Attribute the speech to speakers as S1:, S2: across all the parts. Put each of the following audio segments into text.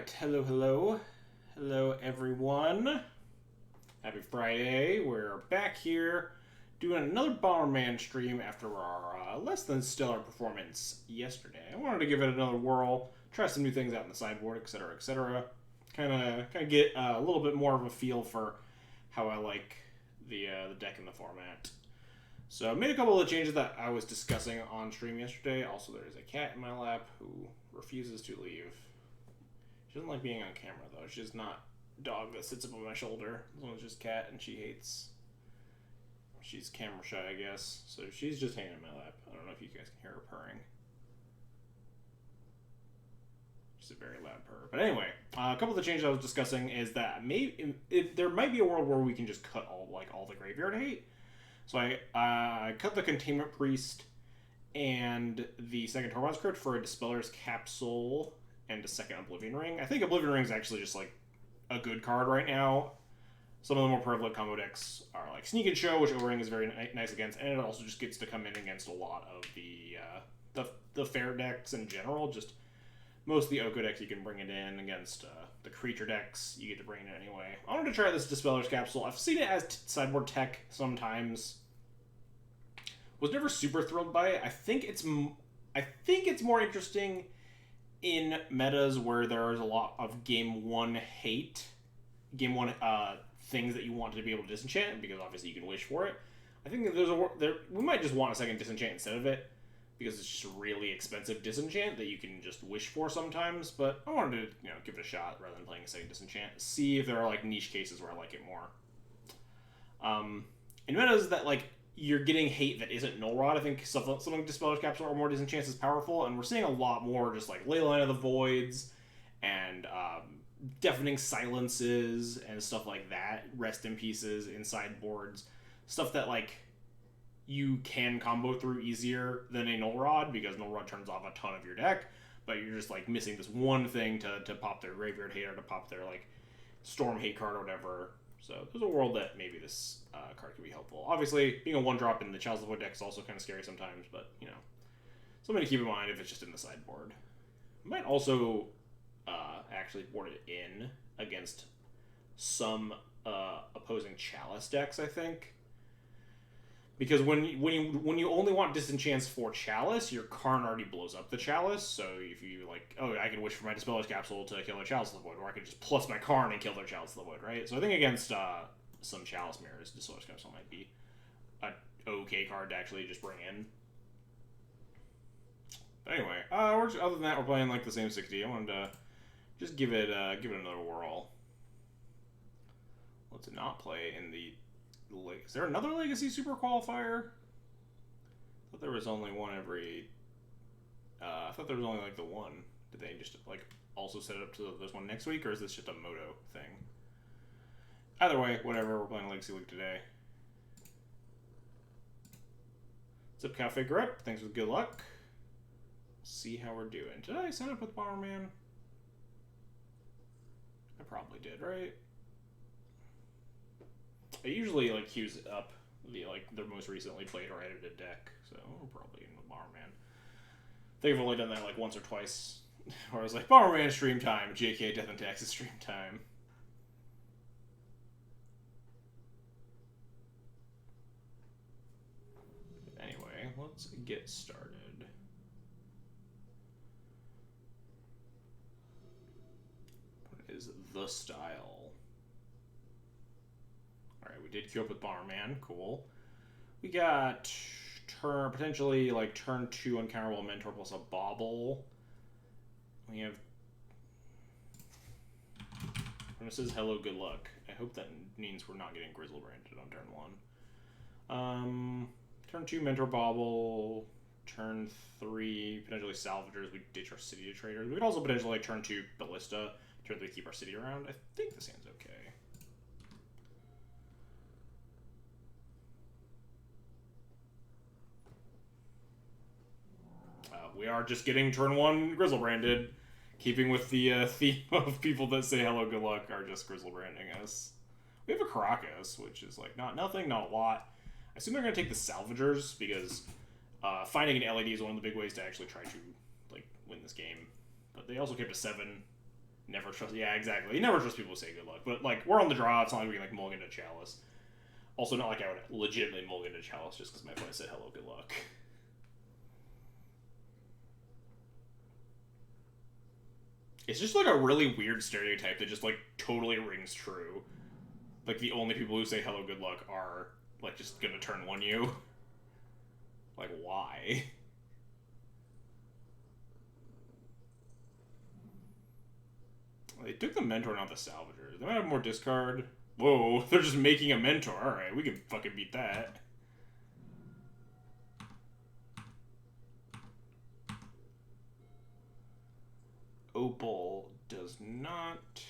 S1: Alright, hello everyone. Happy Friday. We're back here doing another Bomberman stream after our less than stellar performance yesterday. I wanted to give it another whirl, try some new things out in the sideboard, etc., etc. Kind of get a little bit more of a feel for how I like the deck and the format. So I made a couple of changes that I was discussing on stream yesterday. Also, there's a cat in my lap who refuses to leave. She doesn't like being on camera, though. She's not a dog that sits up on my shoulder. This one's just cat, and she hates... She's camera shy, I guess. So she's just hanging in my lap. I don't know if you guys can hear her purring. She's a very loud purr. But anyway, a couple of the changes I was discussing is that there might be a world where we can just cut all the graveyard hate. So I cut the Containment Priest and the second Tormod's Crypt for a Dispeller's Capsule and a second Oblivion Ring. I think Oblivion Ring is actually just like a good card right now. Some of the more prevalent combo decks are like Sneak and Show, which O-Ring is very nice against, and it also just gets to come in against a lot of the fair decks in general. Just most of the Oko decks you can bring it in against the creature decks. You get to bring it in anyway. I wanted to try this Dispeller's Capsule. I've seen it as sideboard tech sometimes. Was never super thrilled by it. I think it's more interesting in metas where there's a lot of game one hate, game one things that you want to be able to disenchant, because obviously you can wish for it. I think that we might just want a second disenchant instead of it, because it's just really expensive disenchant that you can just wish for sometimes. But I wanted to give it a shot rather than playing a second disenchant. See if there are like niche cases where I like it more. In metas that like you're getting hate that isn't Null Rod, I think something like Dispeller's Capsule or more disenchants is powerful, and we're seeing a lot more just like Leyline of the Voids and Deafening Silences and stuff like that, Rest in Pieces in sideboards, stuff that like you can combo through easier than a Null Rod, because Null Rod turns off a ton of your deck, but you're just like missing this one thing to pop their Graveyard Hate or to pop their like Storm Hate card or whatever. So there's a world that maybe this card could be helpful. Obviously, being a one-drop in the Chalice of the Void deck is also kind of scary sometimes, but, something to keep in mind if it's just in the sideboard. Might also actually board it in against some opposing Chalice decks, I think. Because when you only want disenchants for Chalice, your Karn already blows up the Chalice. So if you like, I can wish for my Dispeller's Capsule to kill their Chalice of the Void, or I could just plus my Karn and kill their Chalice of the Void, right? So I think against some Chalice mirrors, Dispeller's Capsule might be an okay card to actually just bring in. But anyway, other than that, we're playing like the same 60. I wanted to just give it another whirl. Let's not play in the... Is there another Legacy Super Qualifier? I thought there was only one every... I thought there was only like the one. Did they just like also set it up to this one next week, or is this just a Moto thing? Either way, whatever, we're playing Legacy League today. Zip Cafe Grip, thanks for good luck. See how we're doing. Did I sign up with Bomberman? I probably did, right? I usually like queues up the most recently played or edited deck, so we're probably in with Bomberman. I think I've only done that like once or twice, where I was like, Bomberman stream time, JK Death and Taxes stream time. Anyway, let's get started. What is the style? Alright, we did queue up with Bomberman. Cool. We got potentially like turn 2 Uncounterable Mentor plus a Bauble. We have... Premises, hello, good luck. I hope that means we're not getting Grizzle Branded on turn 1. Turn 2 Mentor Bauble. Turn 3 potentially Salvagers. We ditch our City to Traders. We could also potentially like turn 2 Ballista. Turn 3 keep our City around. I think this hand's okay. We are just getting turn 1 Grizzle Branded, keeping with the theme of people that say hello, good luck are just Grizzle Branding us. We have a Caracas, which is like not nothing, not a lot. I assume they're going to take the Salvagers, because finding an LED is one of the big ways to actually try to like win this game. But they also kept a 7 Never trust. Yeah, exactly. You never trust people who say good luck. But like, we're on the draw. It's not like we can like mulligan to Chalice. Also, not like I would legitimately mulligan to Chalice just because my opponent said hello, good luck. It's just like a really weird stereotype that just like totally rings true. Like the only people who say hello, good luck are like just gonna turn one you. Like, why? They took the Mentor, not the Salvager. They might have more discard. Whoa, they're just making a Mentor. Alright, we can fucking beat that. Opal does not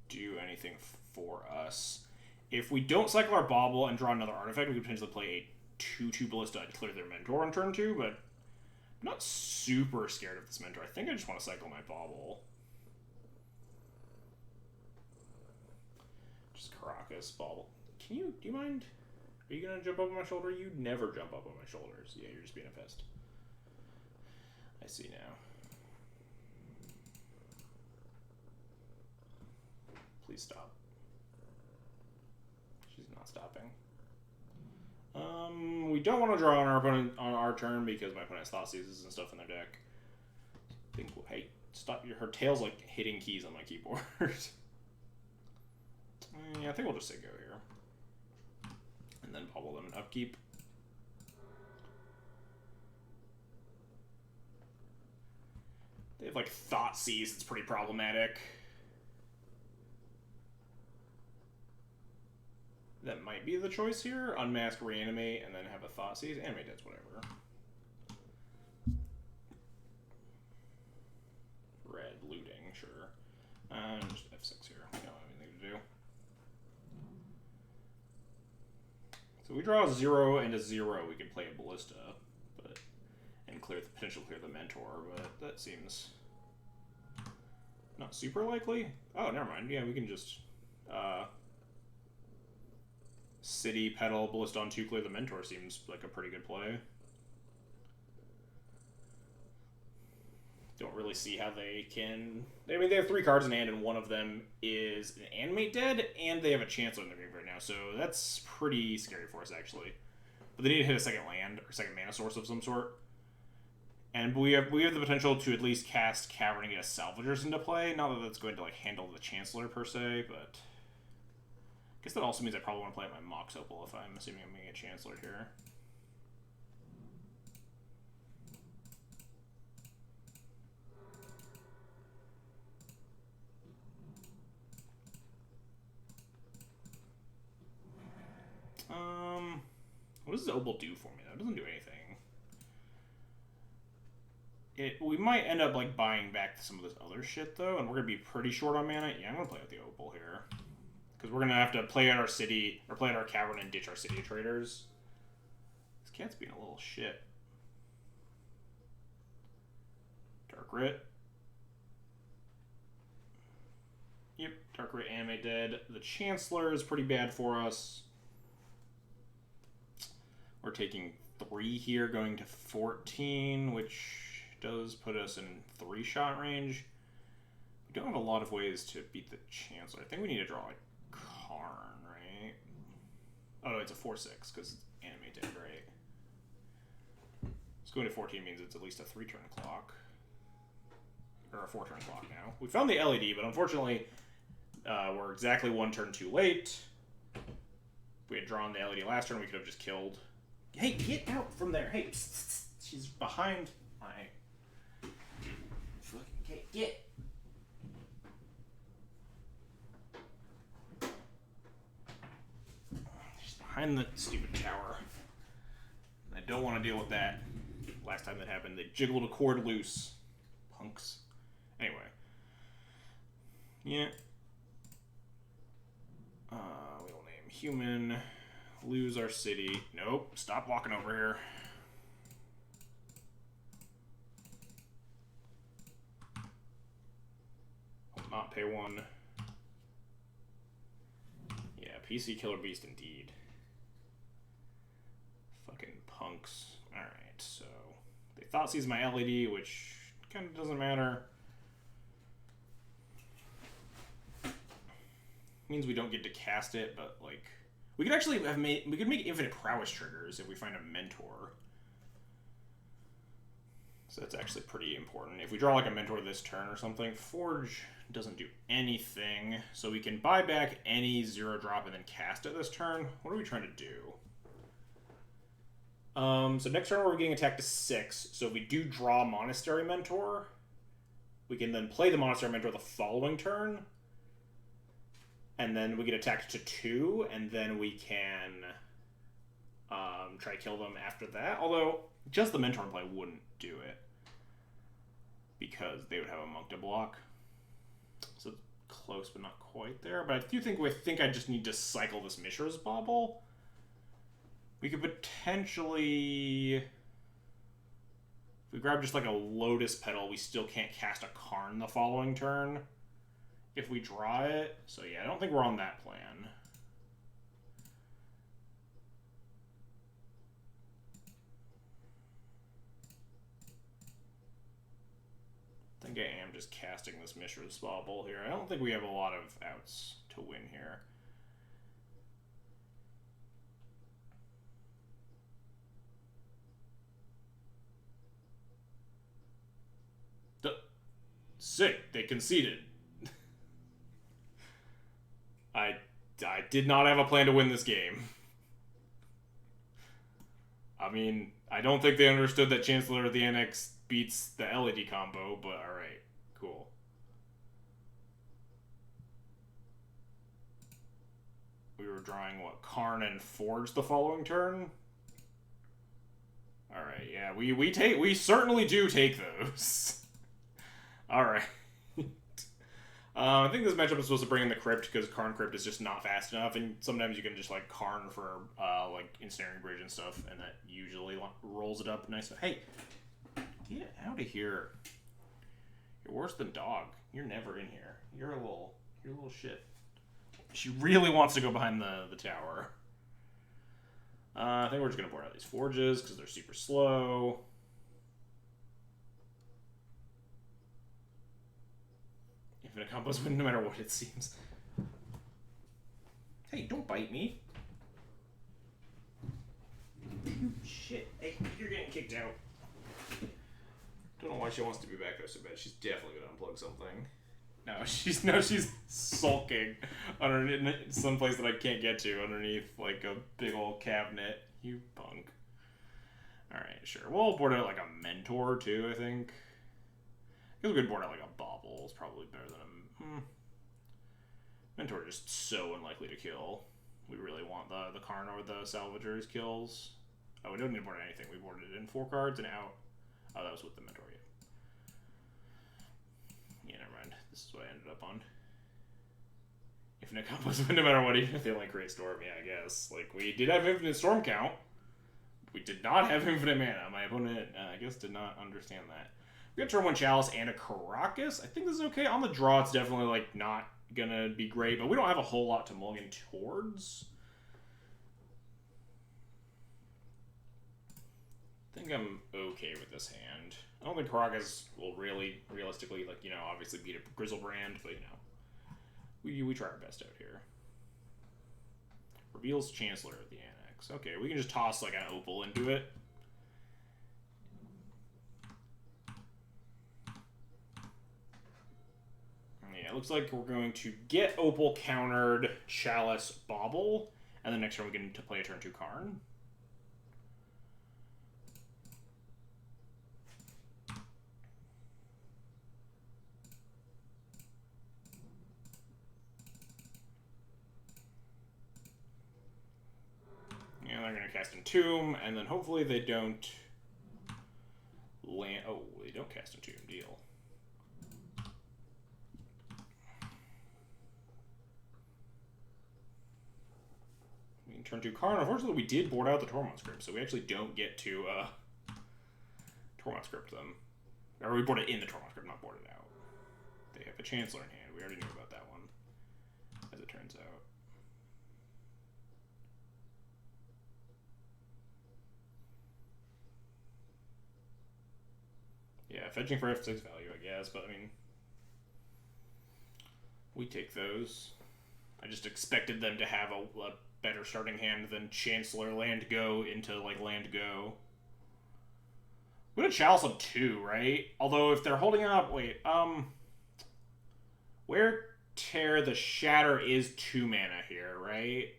S1: do anything for us. If we don't cycle our Bauble and draw another artifact, we could potentially play a 2/2 Ballista and clear their Mentor on turn 2, but I'm not super scared of this Mentor. I think I just want to cycle my Bauble. Just Caracas, Bauble. Do you mind? Are you gonna jump up on my shoulder? You never jump up on my shoulders. Yeah, you're just being a pest. I see now. Please stop. She's not stopping. We don't want to draw on our opponent on our turn because my opponent has Thought Seizes and stuff in their deck. Hey, stop! Her tail's like hitting keys on my keyboard. Yeah, I think we'll just say go here, and then bubble them in upkeep. They have like Thought Seize. It's pretty problematic. That might be the choice here. Unmask, Reanimate, and then have a Thought Seize. Animate Dead's whatever. Red, looting, sure. Just F6 here. We don't have anything to do. So we draw a 0 and a 0. We can play a Ballista, and potentially clear the Mentor, but that seems not super likely. Oh, never mind. Yeah, we can just City, Petal, Ballista on 2, clear the Mentor seems like a pretty good play. Don't really see how they can... I mean, they have 3 cards in hand, and one of them is an Animate Dead, and they have a Chancellor in their game right now, so that's pretty scary for us, actually. But they need to hit a second land, or second mana source of some sort. And we have the potential to at least cast Cavern and get a Salvagers into play. Not that that's going to like handle the Chancellor, per se, but... I guess that also means I probably want to play my Mox Opal if I'm assuming I'm going to get Chancellor here. What does Opal do for me? That doesn't do anything. We might end up like buying back some of this other shit though, and we're gonna be pretty short on mana. Yeah, I'm gonna play with the Opal here. Because we're going to have to play at our city, or play at our cavern and ditch our city traders. This cat's being a little shit. Dark Writ. Yep, Dark Writ, Animate Dead. The Chancellor is pretty bad for us. We're taking 3 here, going to 14, which does put us in 3-shot range. We don't have a lot of ways to beat the Chancellor. I think we need to draw like Karn, right? Oh no, it's a 4/6 because it's Animate Dead, right? So going to 14 means it's at least a 3-turn clock. Or a 4-turn clock now. We found the LED, but unfortunately we're exactly 1 turn too late. If we had drawn the LED last turn, we could have just killed. Hey, get out from there. Hey, psst, psst. She's behind my fucking cake. Get. Behind the stupid tower. I don't want to deal with that. Last time that happened, they jiggled a cord loose. Punks. Anyway. Yeah. We'll name human. Lose our city. Nope. Stop walking over here. I'll not pay 1. Yeah, PC Killer Beast indeed. Fucking punks. Alright, so they Thought Seize my LED, which kind of doesn't matter. means we don't get to cast it, but like we could actually we could make infinite prowess triggers if we find a mentor. So that's actually pretty important. If we draw like a mentor this turn or something, Forge doesn't do anything. So we can buy back any 0-drop and then cast it this turn. What are we trying to do? So next turn we're getting attacked to 6. So if we do draw Monastery Mentor, we can then play the Monastery Mentor the following turn. And then we get attacked to 2, and then we can try to kill them after that. Although, just the Mentor in play wouldn't do it, because they would have a Monk to block. So close, but not quite there. But I do think I just need to cycle this Mishra's Bauble. We could potentially... If we grab just like a Lotus Petal, we still can't cast a Karn the following turn if we draw it. So yeah, I don't think we're on that plan. I think I am just casting this Mishra's Bauble here. I don't think we have a lot of outs to win here. Sick, they conceded. I did not have a plan to win this game. I mean, I don't think they understood that Chancellor of the Annex beats the LED combo, but alright, cool. We were drawing, what, Karn and Forge the following turn? Alright, yeah, we certainly do take those. Alright. I think this matchup is supposed to bring in the Crypt, because Karn Crypt is just not fast enough, and sometimes you can just, like, Karn for, like, Ensnaring Bridge and stuff, and that usually rolls it up nice. Hey, get out of here. You're worse than Dog. You're never in here. You're a little shit. She really wants to go behind the tower. I think we're just going to board out these Forges, because they're super slow. Infinite combos win no matter what, it seems. Hey, don't bite me. Shit. Hey, you're getting kicked out. Don't know why she wants to be back there so bad. She's definitely gonna unplug something. No, she's sulking underneath someplace that I can't get to, underneath like a big old cabinet. You punk. Alright, sure. We'll board out like a Mentor too, I think. I guess we could board out like a Bauble. It's probably better than a... Mentor just so unlikely to kill. We really want the Karn or the Salvager's kills. Oh, we don't need to board anything. We boarded it in 4 cards and out. Oh, that was with the Mentor, yeah, never mind. This is what I ended up on. Infinite combos, no matter what, even if they only create Storm, yeah, I guess. Like, we did have infinite Storm count. We did not have infinite mana. My opponent, I guess, did not understand that. We got turn 1 Chalice and a Caracas. I think this is okay. On the draw, it's definitely, like, not gonna be great, but we don't have a whole lot to mulligan towards. I think I'm okay with this hand. I don't think Caracas will really, realistically, like, you know, obviously beat a Grizzlebrand, but, you know, we try our best out here. Reveals Chancellor of the Annex. Okay, we can just toss, like, an Opal into it. Yeah, it looks like we're going to get Opal countered Chalice Bauble, and then next turn we get to play a turn 2 Karn. Yeah, they're going to cast Entomb, and then hopefully they don't land... Oh, they don't cast Entomb. Deal. Turn 2 Karn. Unfortunately, we did board out the Tormund script, so we actually don't get to Tormund script them. Or we board it in the Tormund script, not board it out. They have a Chancellor in hand. We already knew about that one, as it turns out. Yeah, fetching for F6 value, I guess, but I mean, we take those. I just expected them to have a better starting hand than Chancellor Land Go into, like, Land Go. We had a Chalice on 2, right? Although if they're holding up... Wait, Wear Tear, the Shatter is 2 mana here, right?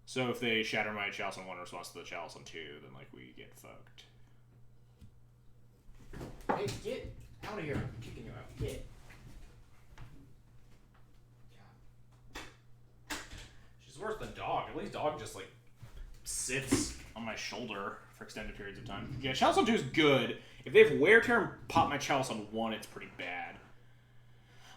S1: So if they shatter my Chalice on 1 in response to the Chalice on 2, then, like, we get fucked. Hey, get out of here. I'm kicking you out. Get. God. She's worse than Dog. At least Dog just, like, sits on my shoulder for extended periods of time. Yeah, Chalice on 2 is good. If they have Wear Tear and pop my Chalice on 1, it's pretty bad.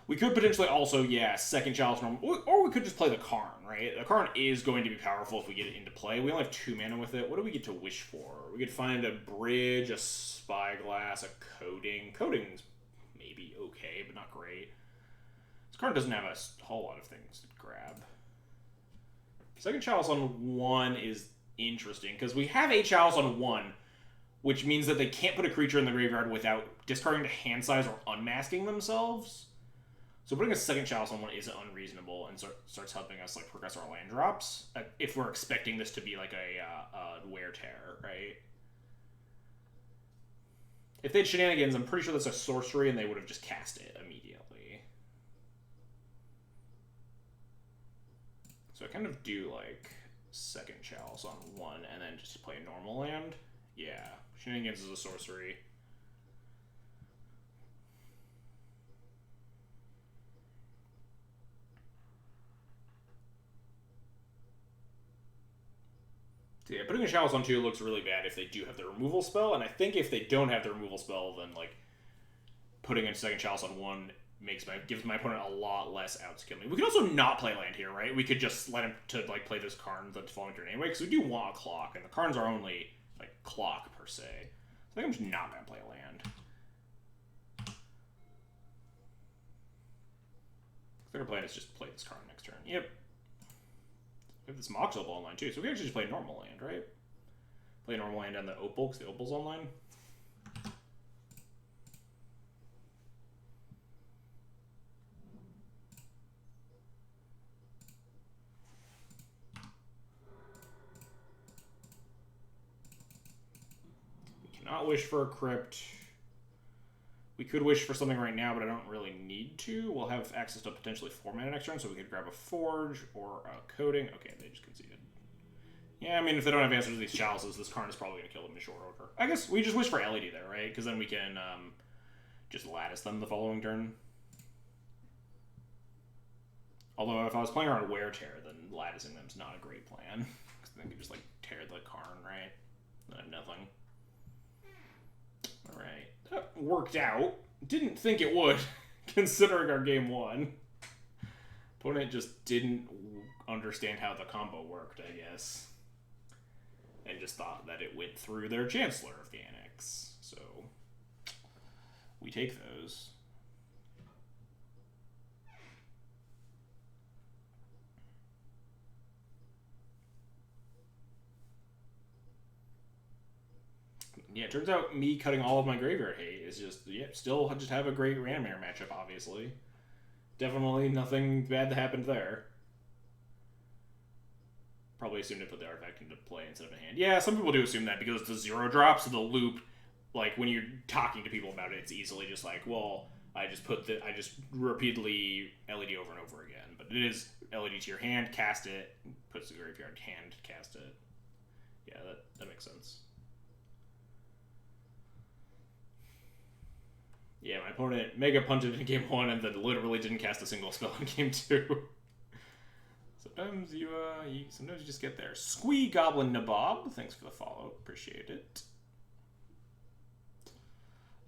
S1: We could potentially also, yeah, second Chalice normal, or we could just play the Karn, right? The Karn is going to be powerful if we get it into play. We only have 2 mana with it. What do we get to wish for? We could find a Bridge, a Spyglass, a Coding. Coding's maybe okay, but not great. This Karn doesn't have a whole lot of things to grab. Second Chalice on 1 is interesting, because we have a Chalice on 1, which means that they can't put a creature in the graveyard without discarding to hand size or unmasking themselves. So putting a second Chalice on 1 isn't unreasonable and starts helping us, like, progress our land drops, if we're expecting this to be, like, a Wear Tear, right? If they had Shenanigans, I'm pretty sure that's a sorcery, and they would have just cast it immediately. So I kind of do, like, second Chalice on 1, and then just play a normal land. Yeah, Shenanigans is a sorcery. So yeah, putting a Chalice on 2 looks really bad if they do have the removal spell, and I think if they don't have the removal spell, then, like, putting a second Chalice on 1 gives my opponent a lot less outs to kill me. We could also not play land here, right? We could just let him to, like, play this Karn the following turn anyway, because we do want a clock, and the Karns are only, like, clock per se. So I think I'm just not going to play a land. Their plan is just play this Karn next turn. Yep. We have this Mox Opal online too, so we actually just play normal land, right? Play normal land on the Opal, because the Opal's online. We cannot wish for a Crypt. We could wish for something right now, but I don't really need to. We'll have access to potentially 4 mana next turn, so we could grab a Forge or a Coding. Okay, they just conceded. Yeah, I mean, if they don't have answers to these Chalices, this Karn is probably going to kill them in short order. I guess we just wish for LED there, right? Because then we can just lattice them the following turn. Although, if I was playing around Wear Tear, then latticing them is not a great plan. Because then they could just, like, tear the Karn, right? Then I have nothing. Alright. That worked out. Didn't think it would, considering our game 1. Opponent just didn't understand how the combo worked, I guess. And just thought that it went through their Chancellor of the Annex. So, we take those. Yeah, it turns out me cutting all of my graveyard hate is just, yeah, still just have a great Ranmare matchup, obviously. Definitely nothing bad that happened there. Probably assumed to put the artifact into play instead of a hand. Yeah, some people do assume that because it's a 0-drop, so the loop, like, when you're talking to people about it, it's easily just like, well, I just repeatedly LED over and over again. But it is LED to your hand, cast it, puts the graveyard, hand, cast it. Yeah, that makes sense. Yeah, my opponent mega punted in game 1 and then literally didn't cast a single spell in game 2. Sometimes you just get there. Squee Goblin Nabob, thanks for the follow, appreciate it.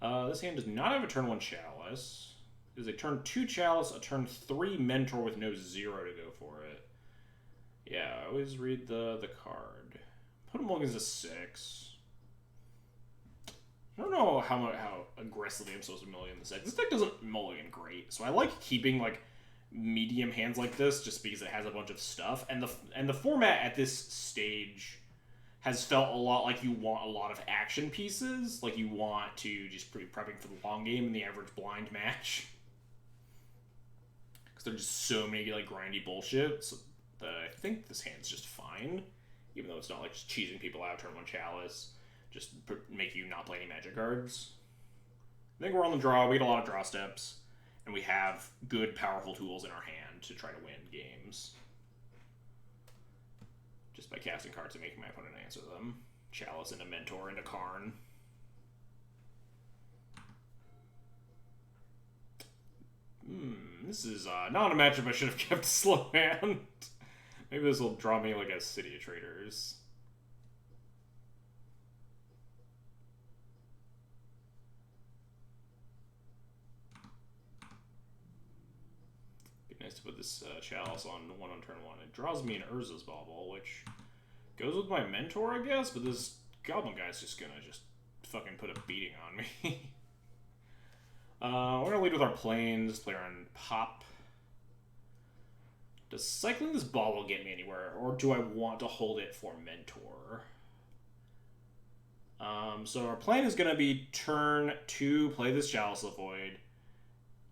S1: This hand does not have a turn 1 Chalice. It is a turn 2 Chalice, a turn 3 Mentor with no 0 to go for it. Yeah, I always read the card. Put him mulligans a 6. I don't know how aggressively I'm supposed to mulligan this deck. This deck doesn't mulligan great, so I like keeping, like, medium hands like this just because it has a bunch of stuff. And the format at this stage has felt a lot like you want a lot of action pieces. Like you want to just be prepping for the long game in the average blind match. Because there's just so many, like, grindy bullshit. So that I think this hand's just fine. Even though it's not, like, just cheesing people out, turn 1 Chalice. Just make you not play any magic cards. I think we're on the draw. We get a lot of draw steps. And we have good, powerful tools in our hand to try to win games. Just by casting cards and making my opponent answer them. Chalice into Mentor into Karn. This is not a matchup I should have kept slow hand. Maybe this will draw me like a City of Traders. Be nice to put this Chalice on turn 1. It draws me an Urza's Bauble, which goes with my Mentor, I guess, but this Goblin guy's just gonna fucking put a beating on me. We're gonna lead with our planes, play around Pop. Does cycling this Bauble get me anywhere, or do I want to hold it for Mentor? So our plan is gonna be turn 2, play this Chalice of the Void,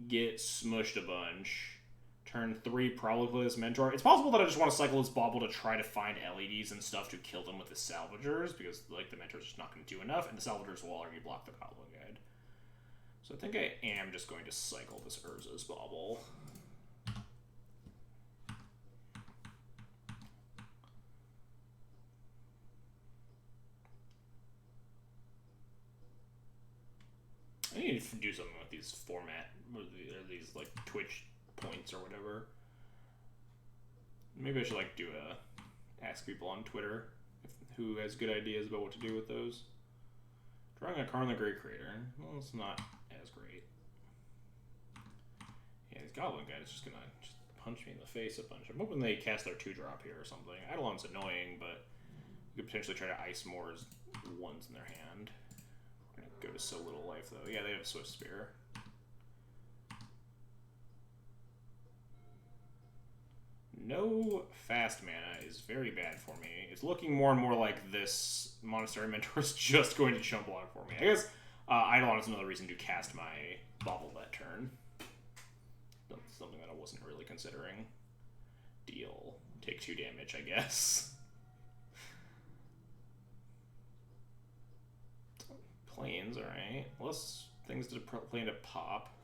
S1: get smushed a bunch. Turn 3, probably play this Mentor. It's possible that I just want to cycle this Bauble to try to find LEDs and stuff to kill them with the Salvagers, because like the Mentor's just not going to do enough, and the Salvagers will already block the Goblin Guide. So I think I am just going to cycle this Urza's Bauble. I need to do something with these format, or these like Twitch points or whatever. Maybe I should like do ask people on Twitter who has good ideas about what to do with those. Drawing a Karn the Great Creator. Well, it's not as great. Yeah, these Goblin guys just gonna punch me in the face a bunch. I'm hoping they cast their 2-drop here or something. Eidolon's annoying, but you could potentially try to ice more as 1s in their hand. We're gonna go to so little life though. Yeah, they have a Swift Spear. No fast mana is very bad for me. It's looking more and more like this Monastery Mentor is just going to chump block for me. I guess Eidolon is another reason to cast my Bauble that turn. That's something that I wasn't really considering. Deal. Take 2 damage, I guess. Planes, alright. Less things to play into Pop.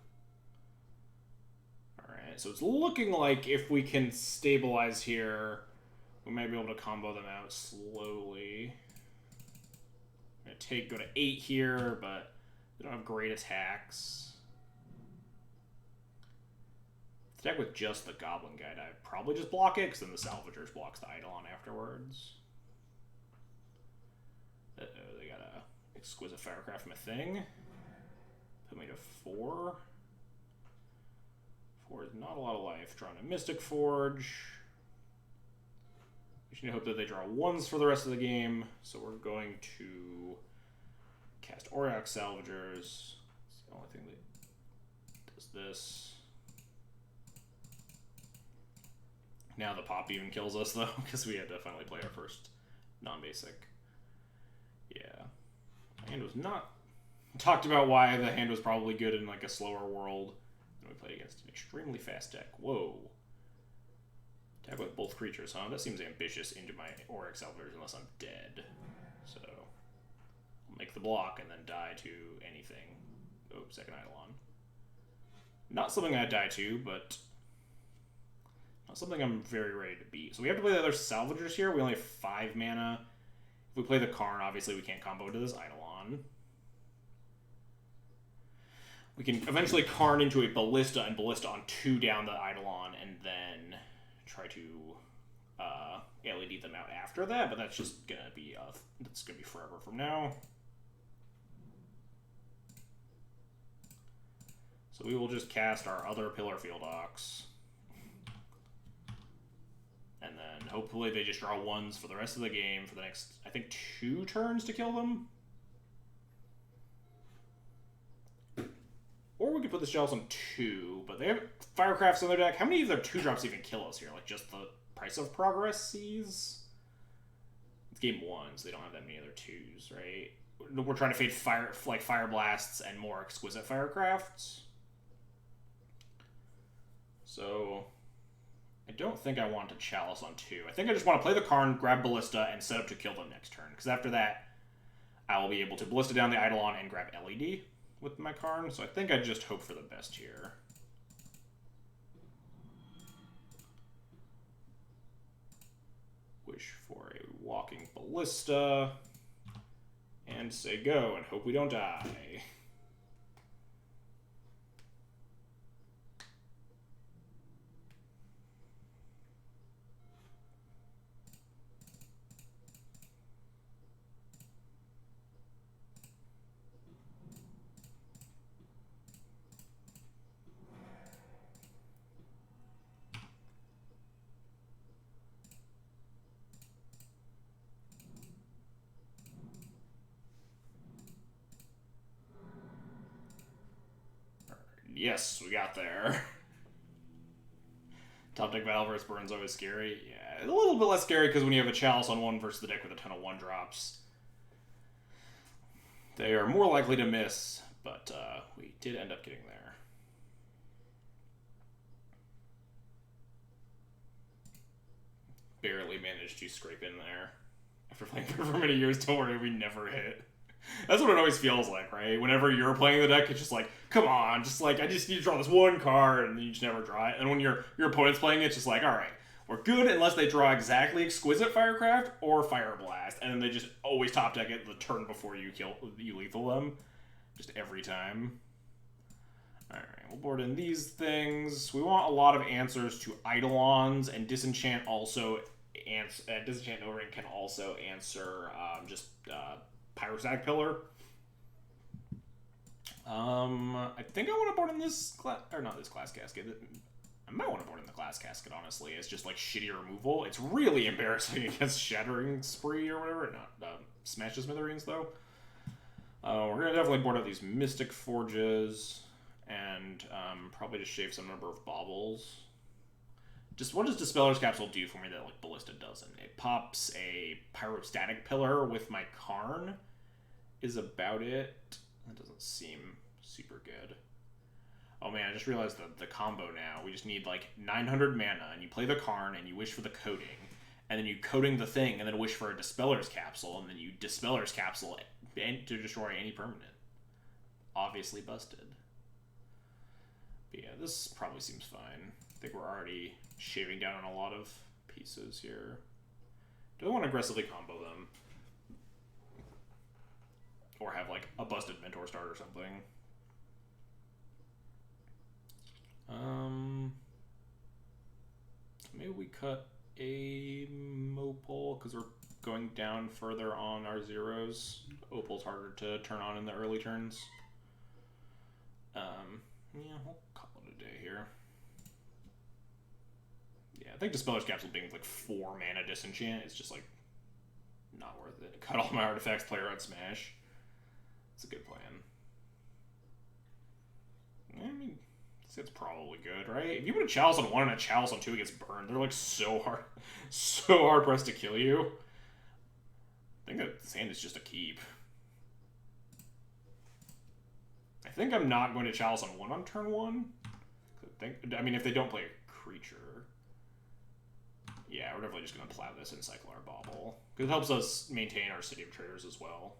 S1: Alright, so it's looking like if we can stabilize here, we might be able to combo them out slowly. I'm gonna go to 8 here, but they don't have great attacks. Attack with just the Goblin Guide, I'd probably just block it, because then the Salvagers blocks the Eidolon afterwards. Uh-oh, they got a Exquisite Firecraft from a thing. Put me to 4. 4 is not a lot of life. Drawing a Mystic Forge. We should hope that they draw 1s for the rest of the game. So we're going to cast Auriok Salvagers. It's the only thing that does this. Now the Pop even kills us though, because we had to finally play our first non-basic. Yeah. My hand was not... Talked about why the hand was probably good in like a slower world. And we played against an extremely fast deck. Whoa. Attack with both creatures, huh? That seems ambitious into my Auric Salvagers unless I'm dead. So, I'll make the block and then die to anything. Oh, second Eidolon. Not something I'd die to, but not something I'm very ready to beat. So we have to play the other Salvagers here. We only have 5 mana. If we play the Karn, obviously we can't combo to this Eidolon. We can eventually Karn into a Ballista and Ballista on 2 down the Eidolon and then try to LED them out after that, but that's just gonna be forever from now. So we will just cast our other Pillar Field Ox. And then hopefully they just draw 1s for the rest of the game for the next, I think, 2 turns to kill them. Or we could put this Chalice on 2, but they have Firecrafts on their deck. How many of their 2-drops even kill us here? Like, just the Price of Progress sees? It's game 1, so they don't have that many other 2s, right? We're trying to fade Fire Blasts and more Exquisite Firecrafts. So I don't think I want to Chalice on 2. I think I just want to play the Karn, grab Ballista, and set up to kill them next turn. Because after that, I will be able to Ballista down the Eidolon and grab LED with my Karn. So I think I just hope for the best here. Wish for a walking Ballista. And say go and hope we don't die. Yes, we got there. Top deck battle versus Burn's always scary. Yeah, a little bit less scary because when you have a Chalice on 1 versus the deck with a ton of 1-drops, they are more likely to miss, but we did end up getting there. Barely managed to scrape in there. After playing for many years, don't worry, we never hit. That's what it always feels like, right? Whenever you're playing the deck, it's just like, come on, just like, I just need to draw this one card, and then you just never draw it. And when your opponent's playing it, it's just like, all right, we're good unless they draw exactly Exquisite Firecraft or Fire Blast, and then they just always top deck it the turn before you lethal them. Just every time. All right, we'll board in these things. We want a lot of answers to Eidolons, and Disenchant also Disenchant No Ring can also answer Pyrostatic Pillar. I think I want to board in this class, or not this Glass Casket. I might want to board in the Glass Casket, honestly. It's just like shitty removal. It's really embarrassing against Shattering Spree or whatever. Not Smash the Smithereens, though. We're going to definitely board out these Mystic Forges and probably just shave some number of Baubles. Just what does Dispeller's Capsule do for me that like Ballista doesn't? It pops a Pyrostatic Pillar with my Karn is about it. That doesn't seem super good. Oh man, I just realized the combo now. We just need like 900 mana, and you play the Karn, and you wish for the Coating, and then you Coating the thing, and then wish for a Dispeller's Capsule, and then you Dispeller's Capsule to destroy any permanent. Obviously busted. But yeah, this probably seems fine. I think we're already shaving down on a lot of pieces here. Do I want to aggressively combo them? Or have like a busted Mentor start or something? Maybe we cut a Mopal because we're going down further on our zeros. Opal's harder to turn on in the early turns. Yeah, we'll call it a day here. Yeah, I think Dispeller's Capsule being like 4 mana Disenchant is just like not worth it. Cut all my artifacts, play around Smash. It's a good plan. I mean, it's probably good, right? If you put a Chalice on 1 and a Chalice on 2 against Burn, they're like so hard pressed to kill you. I think that this hand is just a keep. I think I'm not going to Chalice on 1 on turn 1. I mean, if they don't play a creature. Yeah, we're definitely just going to plow this and cycle our Bauble. Because it helps us maintain our City of Traders as well.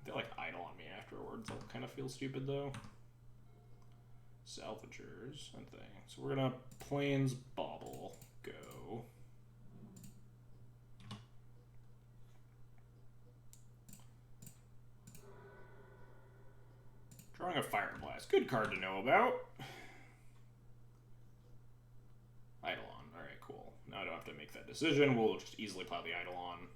S1: They like idle on me afterwards. I'll kind of feel stupid though. Salvagers and things. So we're gonna Plains Bauble go. Drawing a Fire Blast. Good card to know about. Eidolon. Alright, cool. Now I don't have to make that decision. We'll just easily plow the Eidolon.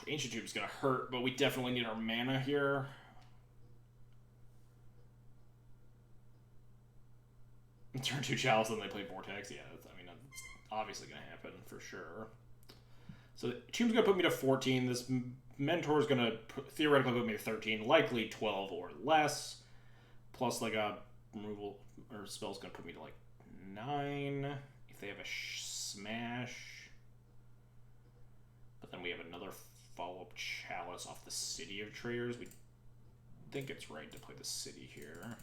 S1: Ancient Tube's gonna hurt, but we definitely need our mana here. Turn 2 Chalice, then they play Vortex. Yeah, that's obviously gonna happen for sure. So Tomb's going to put me to 14. This Mentor's going to theoretically put me to 13, likely 12 or less. Plus, like, a removal or spell's going to put me to, like, 9. If they have a smash. But then we have another follow-up Chalice off the City of Traders. We think it's right to play the City here.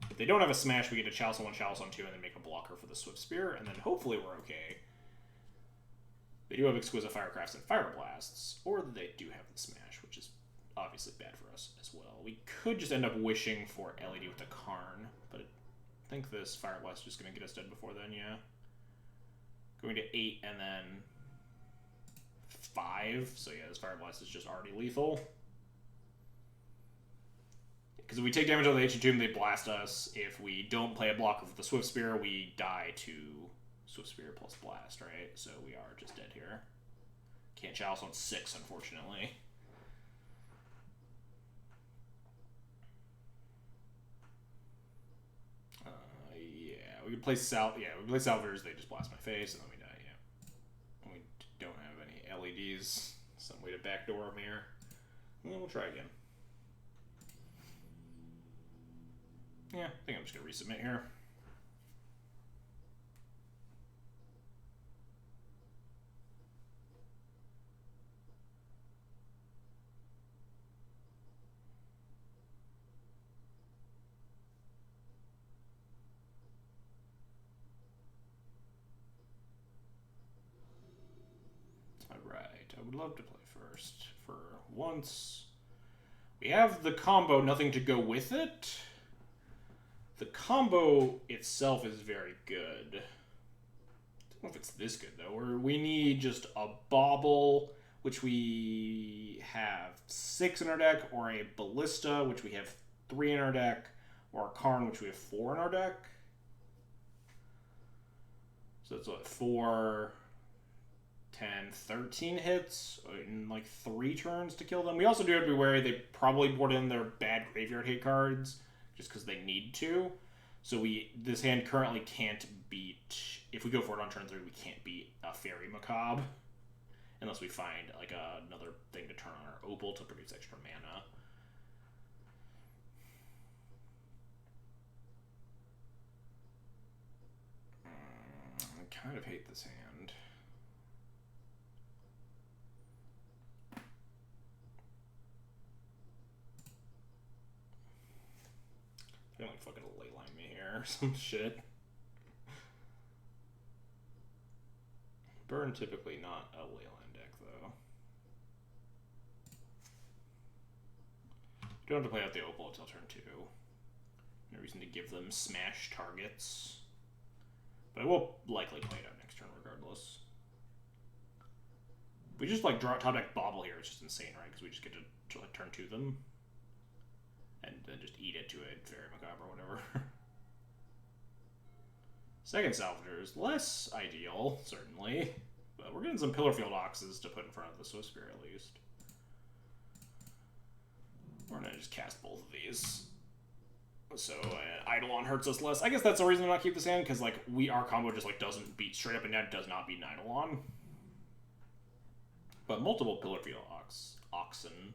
S1: If they don't have a smash, we get a Chalice on 1, Chalice on 2, and then make a blocker for the Swift Spear, and then hopefully we're okay. They do have Exquisite Firecrafts and Fire Blasts, or they do have the smash, which is obviously bad for us as well. We could just end up wishing for LED with the Karn, but I think this Fire Blast is just going to get us dead before then, yeah. Going to 8 and then 5, so yeah, this Fire Blast is just already lethal. Because if we take damage on the Ancient Tomb, they blast us. If we don't play a blocker with the Swift Spear, we die to Swift Spear plus Blast, right? So we are just dead here. Can't Chalice on 6, unfortunately. Yeah, we could play Salvers, they just blast my face, and then we die, yeah. We don't have any LEDs. Some way to backdoor them here. Well, we'll try again. Yeah, I think I'm just going to resubmit here. Alright, I would love to play first for once. We have the combo, nothing to go with it. The combo itself is very good. I don't know if it's this good, though. We need just a Bauble, which we have 6 in our deck, or a Ballista, which we have 3 in our deck, or a Karn, which we have 4 in our deck. So that's what, 4, 10, 13 hits in like 3 turns to kill them. We also do have to be wary they probably board in their bad graveyard hate cards, just because they need to. So this hand currently can't beat, if we go for it on turn 3, we can't beat a Fairy Macabre. Unless we find like another thing to turn on our Opal to produce extra mana. I kind of hate this hand. They like fucking leyline me here or some shit. Burn typically not a leyline deck though. You don't have to play out the Opal until turn 2. No reason to give them smash targets. But I will likely play it out next turn regardless. If we just like draw top deck Bauble here, it's just insane, right? Because we just get to like turn 2 them. And then just eat it to a Fairy Macabre or whatever. Second Salvager is less ideal, certainly. But we're getting some Pillarfield Oxes to put in front of the Swift Spear at least. We're going to just cast both of these. So Eidolon hurts us less. I guess that's the reason to not keep this hand, because like our combo just like doesn't beat straight up and down, does not beat an Eidolon. But multiple Pillarfield Oxen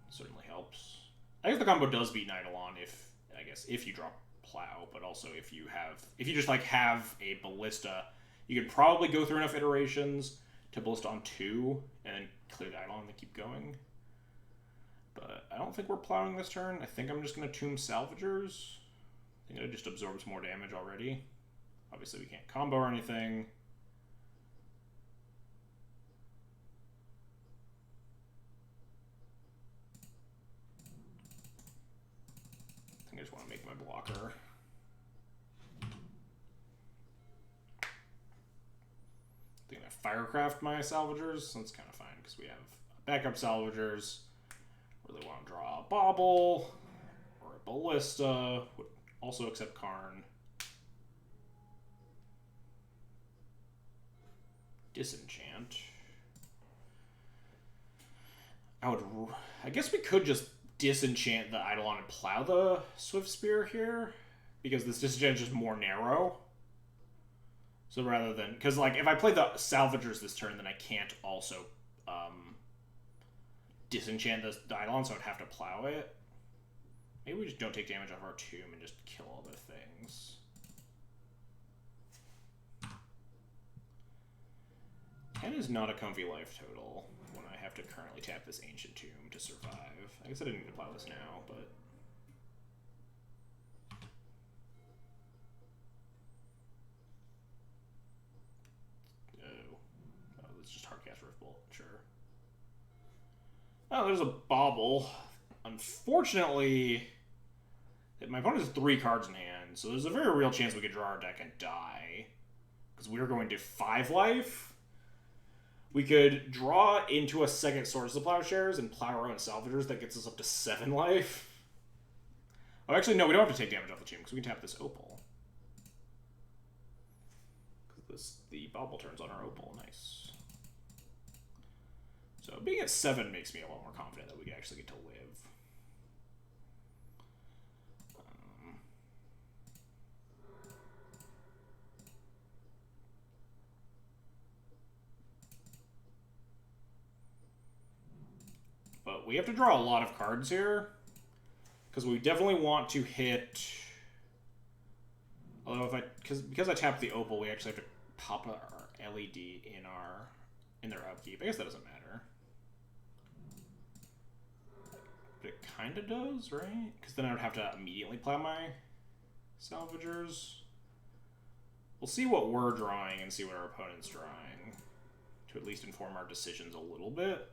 S1: certainly helps. I guess the combo does beat Eidolon if you drop Plow, but also if you just like have a Ballista, you could probably go through enough iterations to Ballista on 2 and then clear the Eidolon and keep going. But I don't think we're plowing this turn. I think I'm just going to Tomb Salvagers. I think it just absorbs more damage already. Obviously we can't combo or anything. I just want to make my blocker. I think I Firecraft my Salvagers. That's kind of fine because we have backup Salvagers. Really want to draw a Bauble or a Ballista. Would also accept Karn. Disenchant. I guess we could just disenchant the Eidolon and plow the Swift Spear here, because this disenchant is just more narrow. So rather than... Because, like, if I play the Salvagers this turn, then I can't also disenchant the Eidolon, so I'd have to plow it. Maybe we just don't take damage off our tomb and just kill all the things. Ten is not a comfy life total when I have to currently tap this Ancient Tomb to survive. I guess I didn't need to plow this now, but... Oh, it's just Hardcast Riftbolt, sure. Oh, there's a Bauble. Unfortunately, my opponent has 3 cards in hand, so there's a very real chance we could draw our deck and die. Because we are going to 5 life. We could draw into a second Swords to Plowshares and plow our own Salvagers. That gets us up to 7 life. Oh, actually, no, we don't have to take damage off the tomb, because we can tap this Opal. Because the Bauble turns on our Opal. Nice. So being at 7 makes me a lot more confident that we can actually get to live. But we have to draw a lot of cards here, because we definitely want to hit... Although if because I tapped the Opal, we actually have to pop our LED in their upkeep. I guess that doesn't matter. But it kind of does, right? Because then I would have to immediately plow my Salvagers. We'll see what we're drawing and see what our opponent's drawing, to at least inform our decisions a little bit.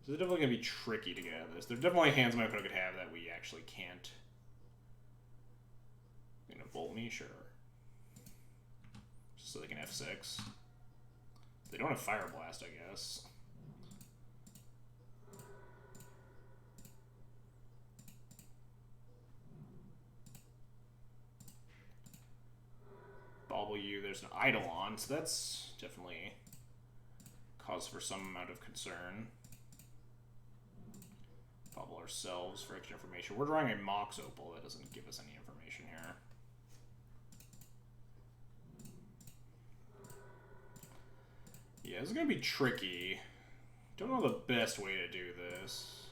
S1: So it's definitely going to be tricky to get out of this. There's definitely hands my opponent could have that we actually can't. You know, bolt me? Sure. Just so they can F6. They don't have Fire Blast, I guess. Bauble you, there's an Eidolon, so that's definitely cause for some amount of concern. Bauble ourselves for extra information. We're drawing a Mox Opal. That doesn't give us any information here. Yeah, this is going to be tricky. Don't know the best way to do this.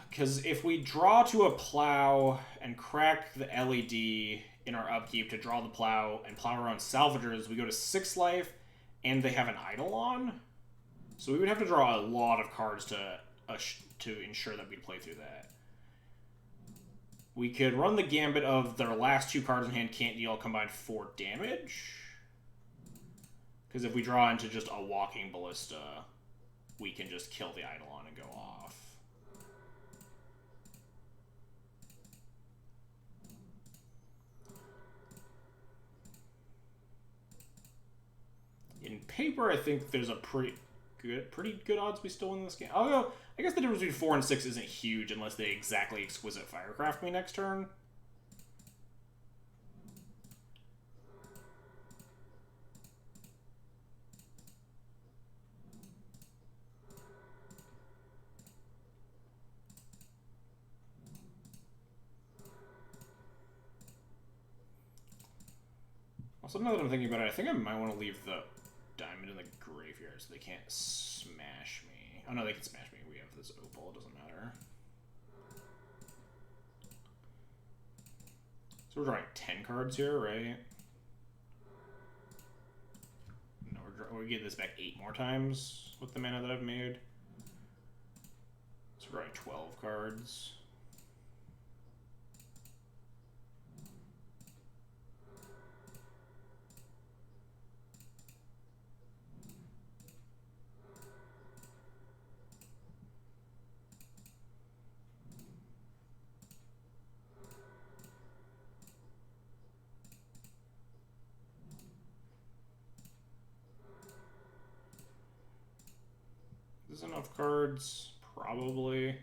S1: Because if we draw to a plow and crack the LED in our upkeep to draw the plow and plow our own Salvagers, we go to 6 life, and they have an Eidolon. So we would have to draw a lot of cards to ensure that we'd play through that. We could run the gambit of their last 2 cards in hand can't deal combined 4 damage. Because if we draw into just a walking Ballista, we can just kill the Eidolon and go off. In paper, I think there's a pretty good odds we still win this game. Although, I guess the difference between 4 and 6 isn't huge unless they exactly Exquisite Firecraft me next turn. Also, now that I'm thinking about it, I think I might want to leave the diamond in the graveyard so they can't smash me. Oh no, they can smash me. We have this Opal, it doesn't matter. So we're drawing 10 cards here, right? No, we get this back 8 more times with the mana that I've made. So we're drawing 12 cards. Is enough cards? Probably.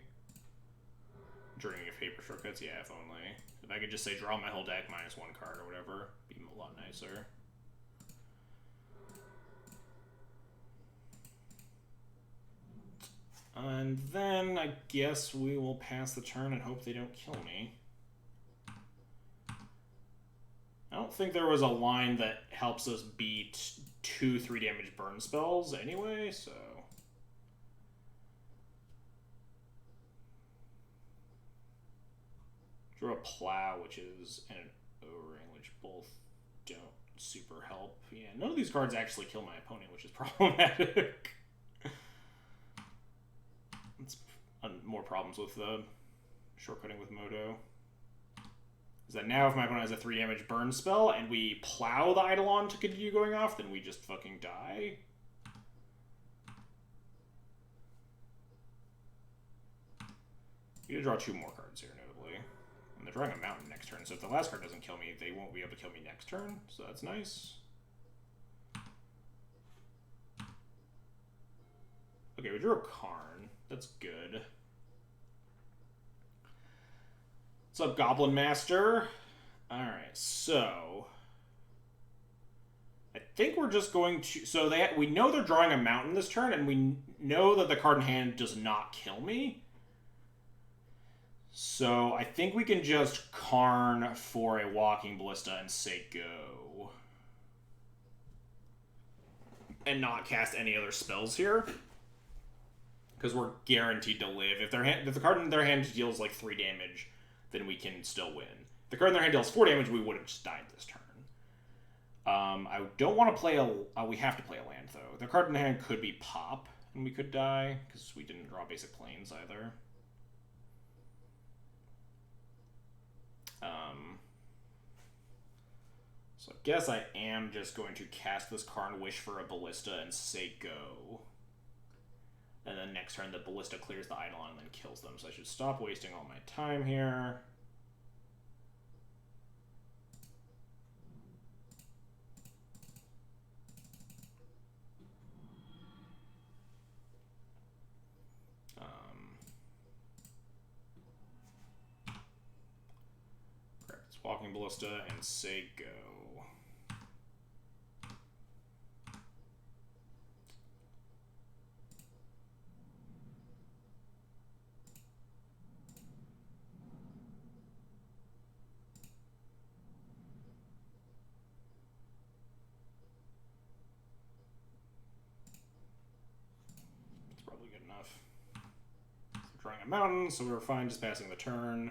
S1: Dreaming of paper shortcuts? Yeah, if only. If I could just say draw my whole deck minus 1 card or whatever, be a lot nicer. And then I guess we will pass the turn and hope they don't kill me. don't think there was a line that helps us beat 2 3 damage burn spells anyway, so... Draw a Plow, which is an O-Ring, which both don't super help. Yeah, none of these cards actually kill my opponent, which is problematic. It's more problems with the shortcutting with Moto. Is that now if my opponent has a 3 damage burn spell and we plow the Eidolon to continue going off, then we just fucking die? You gotta draw 2 more cards here, notably. And they're drawing a mountain next turn, so if the last card doesn't kill me, they won't be able to kill me next turn, so that's nice. Okay, we drew a Karn. That's good. What's up, Goblin Master? Alright, so... I think we're just going to... So we know they're drawing a mountain this turn, and we know that the card in hand does not kill me. So I think we can just Karn for a Walking Ballista and say go. And not cast any other spells here. Because we're guaranteed to live. If the card in their hand deals like 3 damage, then we can still win. If the card in their hand deals 4 damage, we would have just died this turn. I don't want to play we have to play a land, though. The card in the hand could be Pop, and we could die, because we didn't draw basic planes either. So I guess I am just going to cast this Karn, wish for a Ballista, and say go. And then next turn the Ballista clears the Eidolon and then kills them, so I should stop wasting all my time here. Grab this Walking Ballista and say go. Drawing a mountain, so we're fine just passing the turn.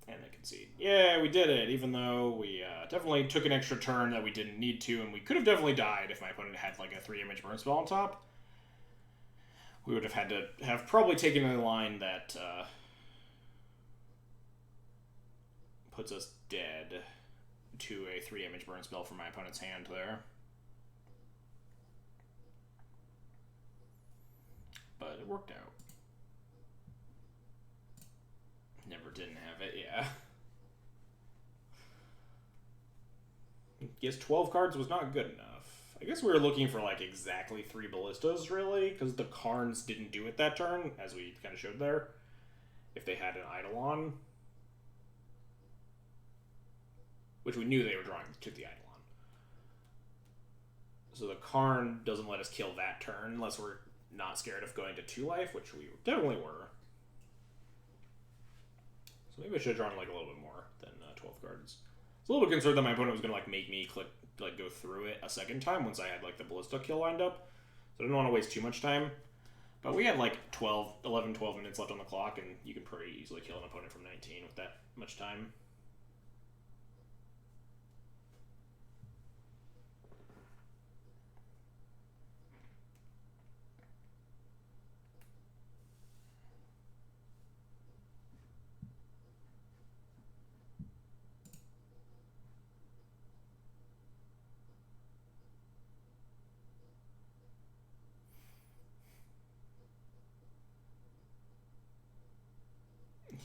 S1: And they concede. Yeah, we did it, even though we definitely took an extra turn that we didn't need to, and we could have definitely died if my opponent had like a 3 damage burn spell on top. We would have had to have probably taken a line that puts us dead to a 3 damage burn spell from my opponent's hand there. But it worked out. Never didn't have it, yeah. Guess 12 cards was not good enough. I guess we were looking for like exactly 3 Ballistas, really, because the Karns didn't do it that turn, as we kind of showed there. If they had an Eidolon. Which we knew they were drawing to the Eidolon. So the Karn doesn't let us kill that turn, unless we're not scared of going to 2 life, which we definitely were. So maybe I should have drawn like a little bit more than 12 cards. I was a little bit concerned that my opponent was going to like make me go through it a second time once I had like the Ballista kill lined up. So I didn't want to waste too much time. But we had like 11, 12 minutes left on the clock, and you can pretty easily kill an opponent from 19 with that much time.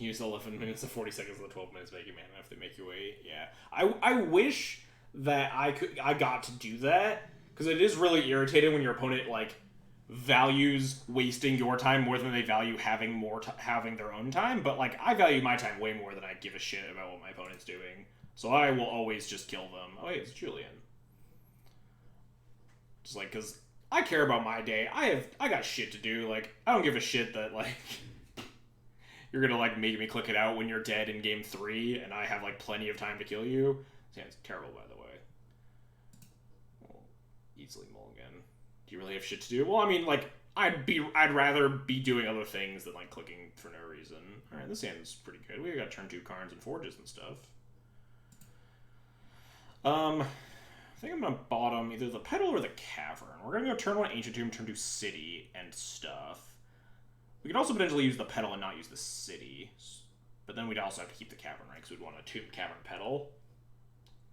S1: Use 11 minutes of 40 seconds of the 12 minutes making mana if they make you wait. Yeah, I wish that I got to do that, because it is really irritating when your opponent like values wasting your time more than they value having having their own time. But like I value my time way more than I give a shit about what my opponent's doing, so I will always just kill them. Oh wait, it's Julian. Just like, because I care about my day. I got shit to do. Like I don't give a shit that like. you're gonna like make me click it out when you're dead in game 3, and I have like plenty of time to kill you. Yeah, it's terrible, by the way. Well, easily mulligan. Do you really have shit to do? Well, I mean, like, I'd rather be doing other things than like clicking for no reason. All right, this hand's pretty good. We got turn 2 cards and forges and stuff. I think I'm gonna bottom either the Petal or the Cavern. We're gonna go turn 1 Ancient Tomb, turn 2 City and stuff. We could also potentially use the Petal and not use the City, but then we'd also have to keep the Cavern, right? Because we'd want to Tomb Cavern Petal,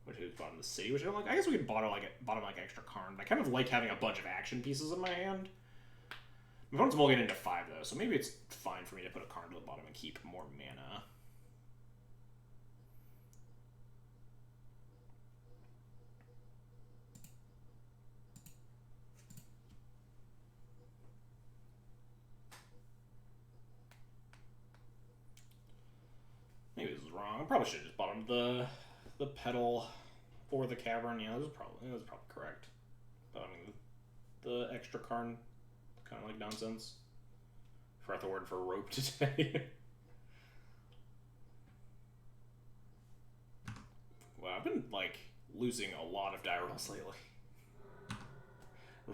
S1: which is bottom the City, which I don't like. I guess we could bottom like extra Karn, but I kind of like having a bunch of action pieces in my hand. My opponent's mulligating into 5 though, so maybe it's fine for me to put a Karn to the bottom and keep more mana. Maybe this is wrong. I probably should have just bottomed the Petal or the Cavern. Yeah, that was probably correct. But I mean, the extra Karn, kind of like nonsense. Forgot the word for rope today. Wow, I've been like losing a lot of die rolls lately.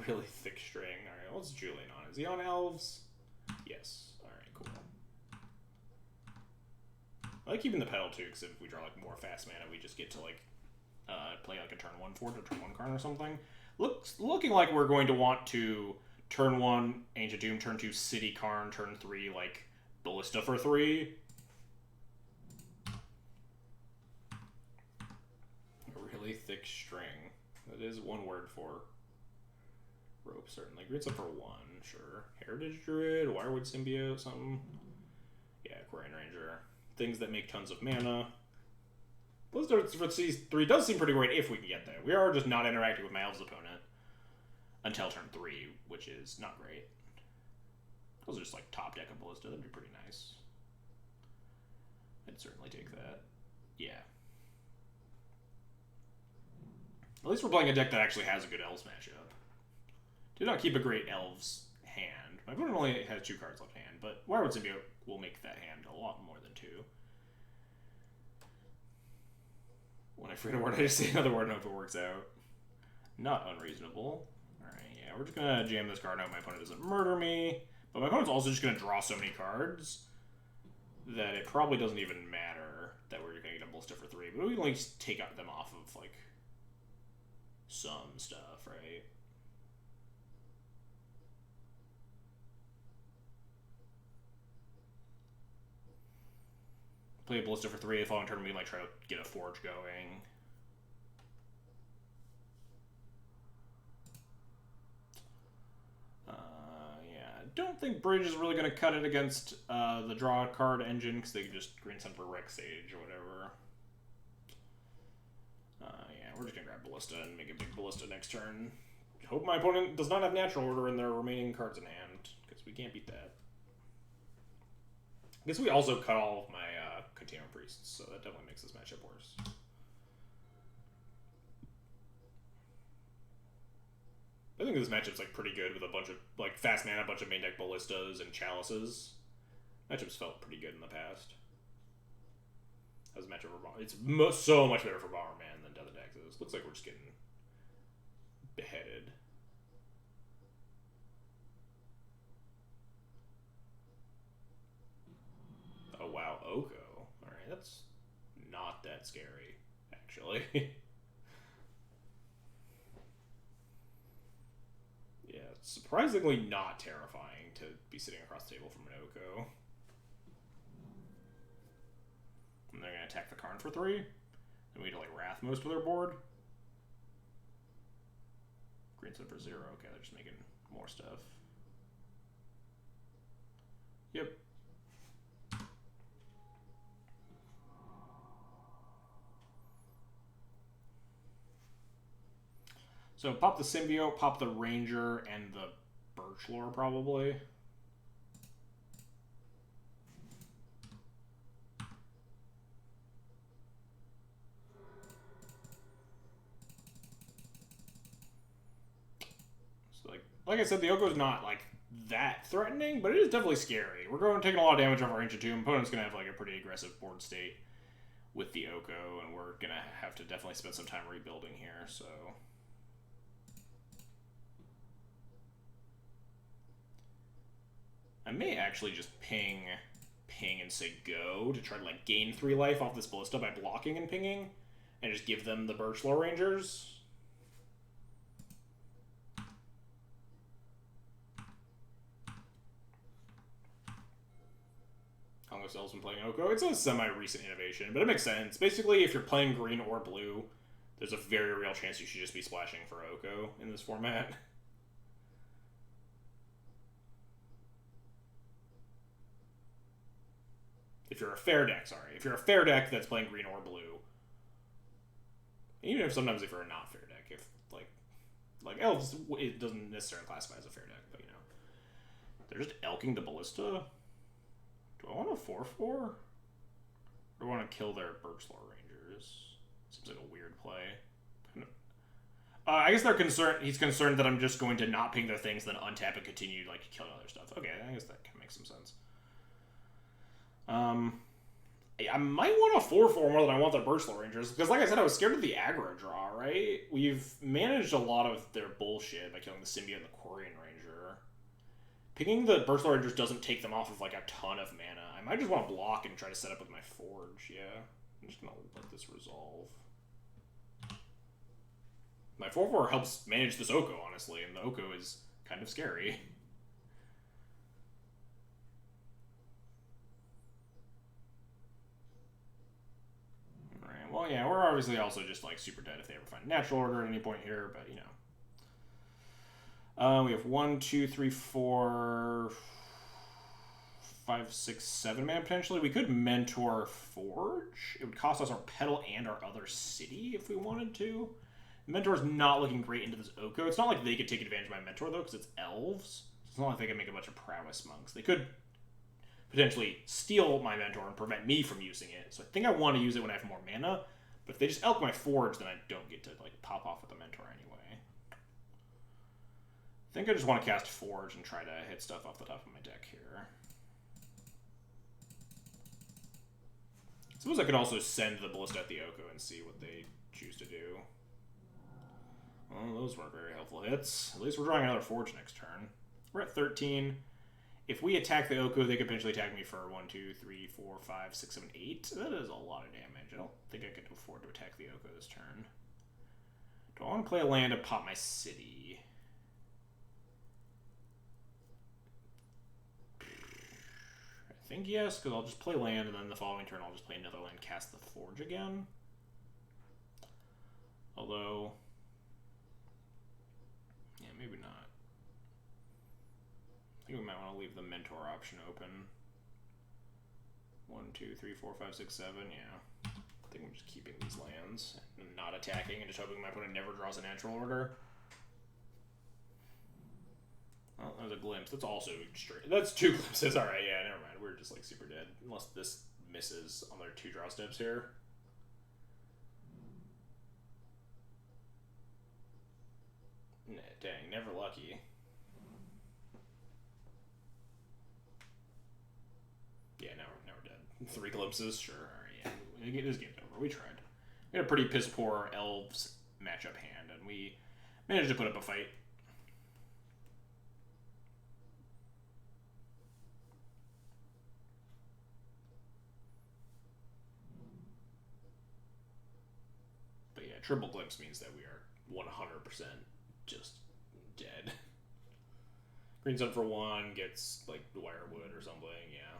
S1: Really thick string. All right, what's Julian on? Is he on elves? Yes. All right, cool. I like keeping the Petal too, because if we draw like more fast mana, we just get to like play like a turn 1 forge or turn 1 Karn or something. Looking like we're going to want to turn 1 Ancient Doom, turn 2 City Karn, turn 3 like Ballista for 3. A really thick string. That is one word for rope, certainly. Grits up for 1, sure. Heritage Druid, Wirewood Symbiote, something. Yeah, Quarian Ranger. Things that make tons of mana. Ballista for C3 does seem pretty great if we can get there. We are just not interacting with my Elves opponent until turn 3, which is not great. Those are just like top deck of Ballista. That'd be pretty nice. I'd certainly take that. Yeah. At least we're playing a deck that actually has a good Elves matchup. Do not keep a great Elves hand. My opponent only has 2 cards left hand, but Wirewood Symbiote will make that hand a lot more than 2. When I forget a word, I just say another word and hope it works out. Not unreasonable. Alright, yeah, we're just gonna jam this card out. My opponent doesn't murder me. But my opponent's also just gonna draw so many cards that it probably doesn't even matter that we're gonna get a Ballista for 3. But we can at least take them off of, like, some stuff, right? Play a Ballista for 3. The following turn, we might try to get a Forge going. Yeah, I don't think Bridge is really going to cut it against the draw card engine, because they can just green sun for Rex Sage or whatever. Yeah, we're just going to grab Ballista and make a big Ballista next turn. Hope my opponent does not have Natural Order in their remaining cards in hand, because we can't beat that. I guess we also cut all of my Containment Priests, so that definitely makes this matchup worse. I think this matchup's like pretty good with a bunch of like fast mana, a bunch of main deck Ballistas and Chalices. Matchup's felt pretty good in the past. As a matchup for it's so much better for Bomberman than other decks is. Looks like we're just getting beheaded. Oh wow, Oko. Alright, that's not that scary, actually. Yeah, it's surprisingly not terrifying to be sitting across the table from an Oko. And they're gonna attack the Karn for 3. And we need to like Wrath most of their board. Green set for 0. Okay, they're just making more stuff. Yep. So pop the Symbiote, pop the Ranger, and the Birchlore probably. So like I said, the Oko's not like that threatening, but it is definitely scary. We're going taking a lot of damage off our Ancient Tomb. Opponent's going to have like a pretty aggressive board state with the Oko, and we're going to have to definitely spend some time rebuilding here, so... I may actually just ping and say go to try to like gain 3 life off this Ballista by blocking and pinging, and just give them the Birchlore Rangers. Congo Cell's been playing Oko. It's a semi-recent innovation, but it makes sense. Basically, if you're playing green or blue, there's a very real chance you should just be splashing for Oko in this format. If you're a fair deck, sorry. If you're a fair deck that's playing green or blue. Even if sometimes if you're a not fair deck, if like Elves, it doesn't necessarily classify as a fair deck, but you know. They're just elking the Ballista. Do I want a 4/4? Or do I want to kill their Birchlore Rangers? Seems like a weird play. I guess they're concerned. He's concerned that I'm just going to not ping their things, then untap and continue like killing other stuff. Okay, I guess that kind of makes some sense. I might want a 4/4 more than I want their Birchlore Rangers, because like I said, I was scared of the aggro draw, right? We've managed a lot of their bullshit by killing the Symbiote and the Quarian Ranger. Picking the Birchlore Rangers doesn't take them off of like a ton of mana. I might just want to block and try to set up with my Forge, yeah. I'm just gonna let this resolve. My 4/4 helps manage this Oko, honestly, and the Oko is kind of scary. Well, yeah, we're obviously also just, like, super dead if they ever find a natural order at any point here, but, you know. We have 1, 2, 3, 4, 5, 6, 7 mana potentially. We could Mentor Forge. It would cost us our Petal and our other city if we wanted to. Mentor's not looking great into this Oko. It's not like they could take advantage of my Mentor, though, because it's Elves. It's not like they can make a bunch of Prowess Monks. They could potentially steal my Mentor and prevent me from using it. So I think I want to use it when I have more mana. But if they just elk my Forge, then I don't get to like pop off with the Mentor anyway. I think I just want to cast Forge and try to hit stuff off the top of my deck here. I suppose I could also send the Ballista at the Oko and see what they choose to do. Well, those weren't very helpful hits. At least we're drawing another Forge next turn. We're at 13. If we attack the Oko, they could potentially attack me for 1, 2, 3, 4, 5, 6, 7, 8. That is a lot of damage. I don't think I could afford to attack the Oko this turn. Do I want to play a land and pop my city? I think yes, because I'll just play land, and then the following turn I'll just play another land, cast the Forge again. Although, yeah, maybe not. I think we might want to leave the Mentor option open. 1, 2, 3, 4, 5, 6, 7, yeah. I think I'm just keeping these lands and not attacking and just hoping my opponent never draws a natural order. Oh, that was a glimpse. That's also straight. That's 2 glimpses. Alright, yeah, never mind. We're just like super dead. Unless this misses on their 2 draw steps here. Nah, dang, never lucky. Yeah, now we're dead. 3 glimpses, sure. Alright, yeah. This game's over. We tried. We had a pretty piss poor Elves matchup hand, and we managed to put up a fight. But yeah, triple glimpse means that we are 100% just dead. Green Sun for 1 gets like Wirewood or something, yeah.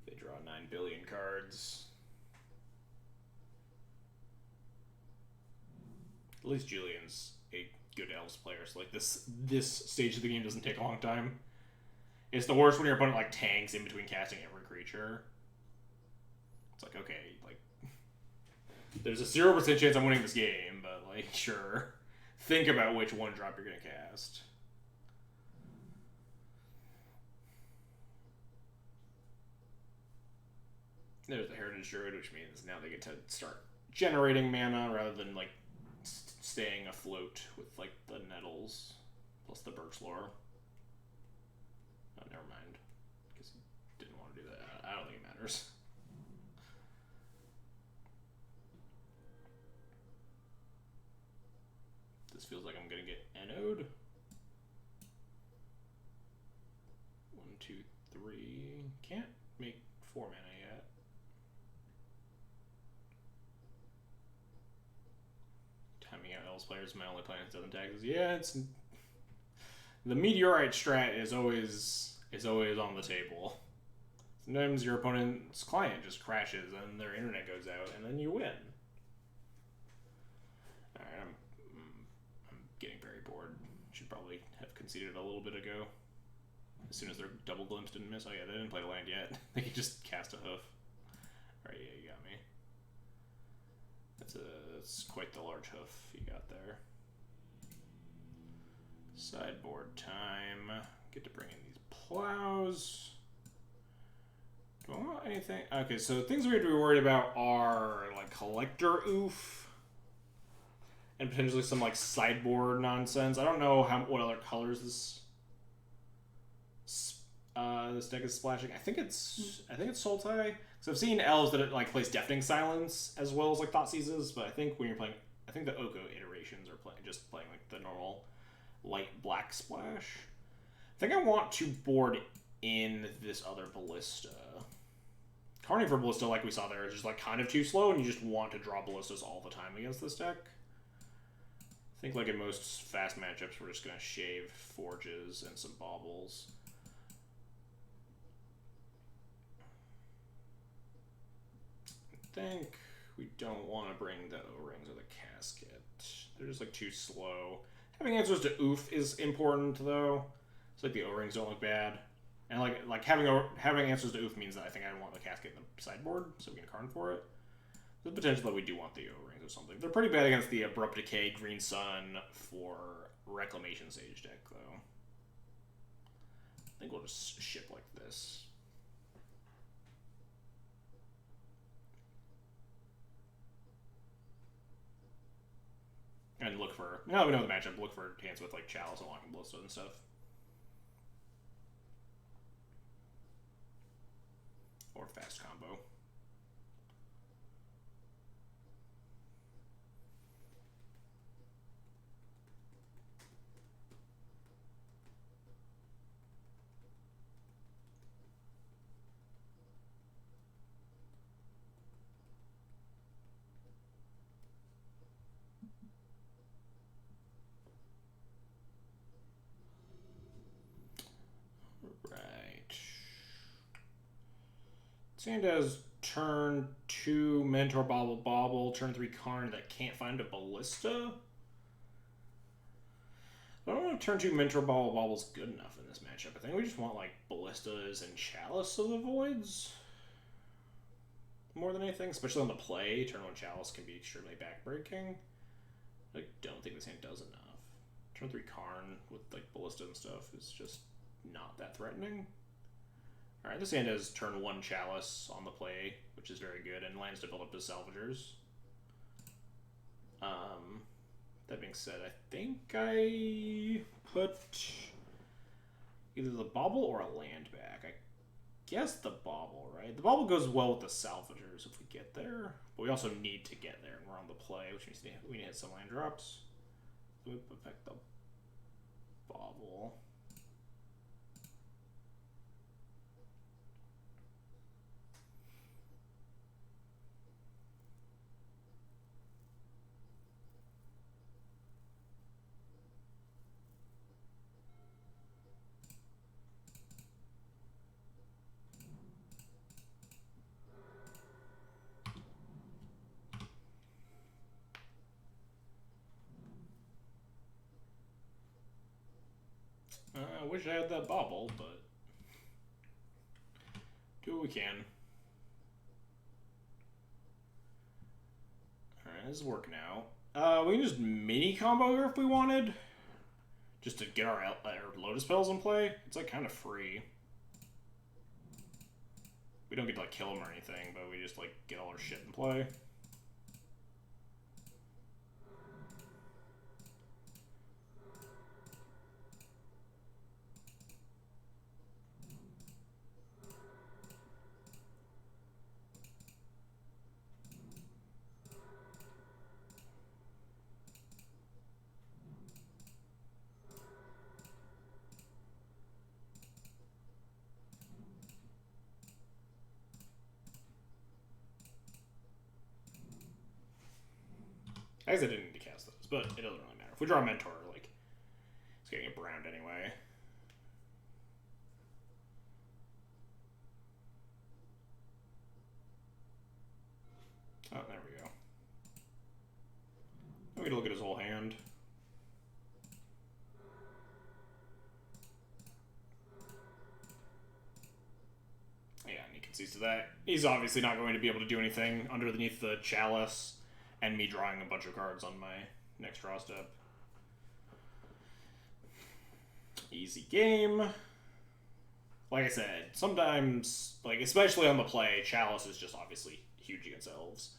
S1: They draw 9 billion cards. At least Julian's a good Elves player, so like this stage of the game doesn't take a long time. It's the worst when your opponent like tanks in between casting every creature. It's like, okay, like there's a 0% chance I'm winning this game, but like sure. Think about which 1-drop you're gonna cast. There's the Heritage Druid, which means now they get to start generating mana rather than like staying afloat with like the Nettles plus the Birchlore. Oh, never mind. Because he didn't want to do that. I don't think it matters. This feels like I'm gonna get NO'd. 1, 2, 3. Can't make 4 mana yet. Timing out L's players. My only plan is 7 taxes. Yeah, it's the meteorite strat is always on the table. Sometimes your opponent's client just crashes and their internet goes out, and then you win. All right, I'm getting very bored. Should probably have conceded a little bit ago. As soon as their double glimpse didn't miss. Oh yeah, they didn't play the land yet. They could just cast a hoof. All right, yeah, you got me. That's quite the large hoof you got there. Sideboard time. Get to bring in these plows. Do I want anything? Okay, so things we have to be worried about are like collector oof and potentially some like sideboard nonsense. I don't know what other colors this deck is splashing. I think it's Sultai. So I've seen elves that it like plays Deafening Silence as well as like Thought Seizes, but I think when you're playing, I think the Oko iterations are just playing like the normal light black splash. I think I want to board in this other Ballista. Carnage for Ballista, like we saw there, is just like kind of too slow, and you just want to draw Ballistas all the time against this deck. I think like in most fast matchups, we're just going to shave Forges and some Baubles. I think we don't want to bring the O-Rings or the Casket. They're just like too slow. Having answers to oof is important though. It's like the O-Rings don't look bad. And like having answers to oof means that I think I want the Casket in the sideboard, so we can Karn for it. There's potential that we do want the O-Rings or something. They're pretty bad against the Abrupt Decay Green Sun for Reclamation Sage deck though. I think we'll just ship like this. And look for, now that we know the matchup, look for hands with like Chalice and Locking Ballista and stuff. Or fast combo. Sandaz turn 2 Mentor Bauble, turn 3 Karn that can't find a Ballista. I don't know if turn 2 Mentor Bauble is good enough in this matchup. I think we just want like Ballistas and Chalice of the Voids more than anything, especially on the play. Turn 1 Chalice can be extremely backbreaking. I don't think this hand does enough. Turn 3 Karn with like Ballista and stuff is just not that threatening. Alright, this hand has turn 1 Chalice on the play, which is very good, and lands to build up his Salvagers. That being said, I think I put either the Bauble or a land back. I guess the Bauble, right? The Bauble goes well with the Salvagers if we get there, but we also need to get there, and we're on the play, which means we need to hit some land drops. So we affect the Bauble. I wish I had that Bauble, but do what we can. Alright, this is working out. We can just mini combo here if we wanted. Just to get our Lotus Petals in play. It's like kind of free. We don't get to like kill them or anything, but we just like get all our shit in play. I guess I didn't need to cast those, but it doesn't really matter. If we draw a Mentor, like, it's getting it browned anyway. Oh, there we go. Now we get to look at his whole hand. Yeah, and he concedes to that. He's obviously not going to be able to do anything underneath the Chalice and me drawing a bunch of cards on my next draw step. Easy game. Like I said, sometimes, like, especially on the play, Chalice is just obviously huge against elves.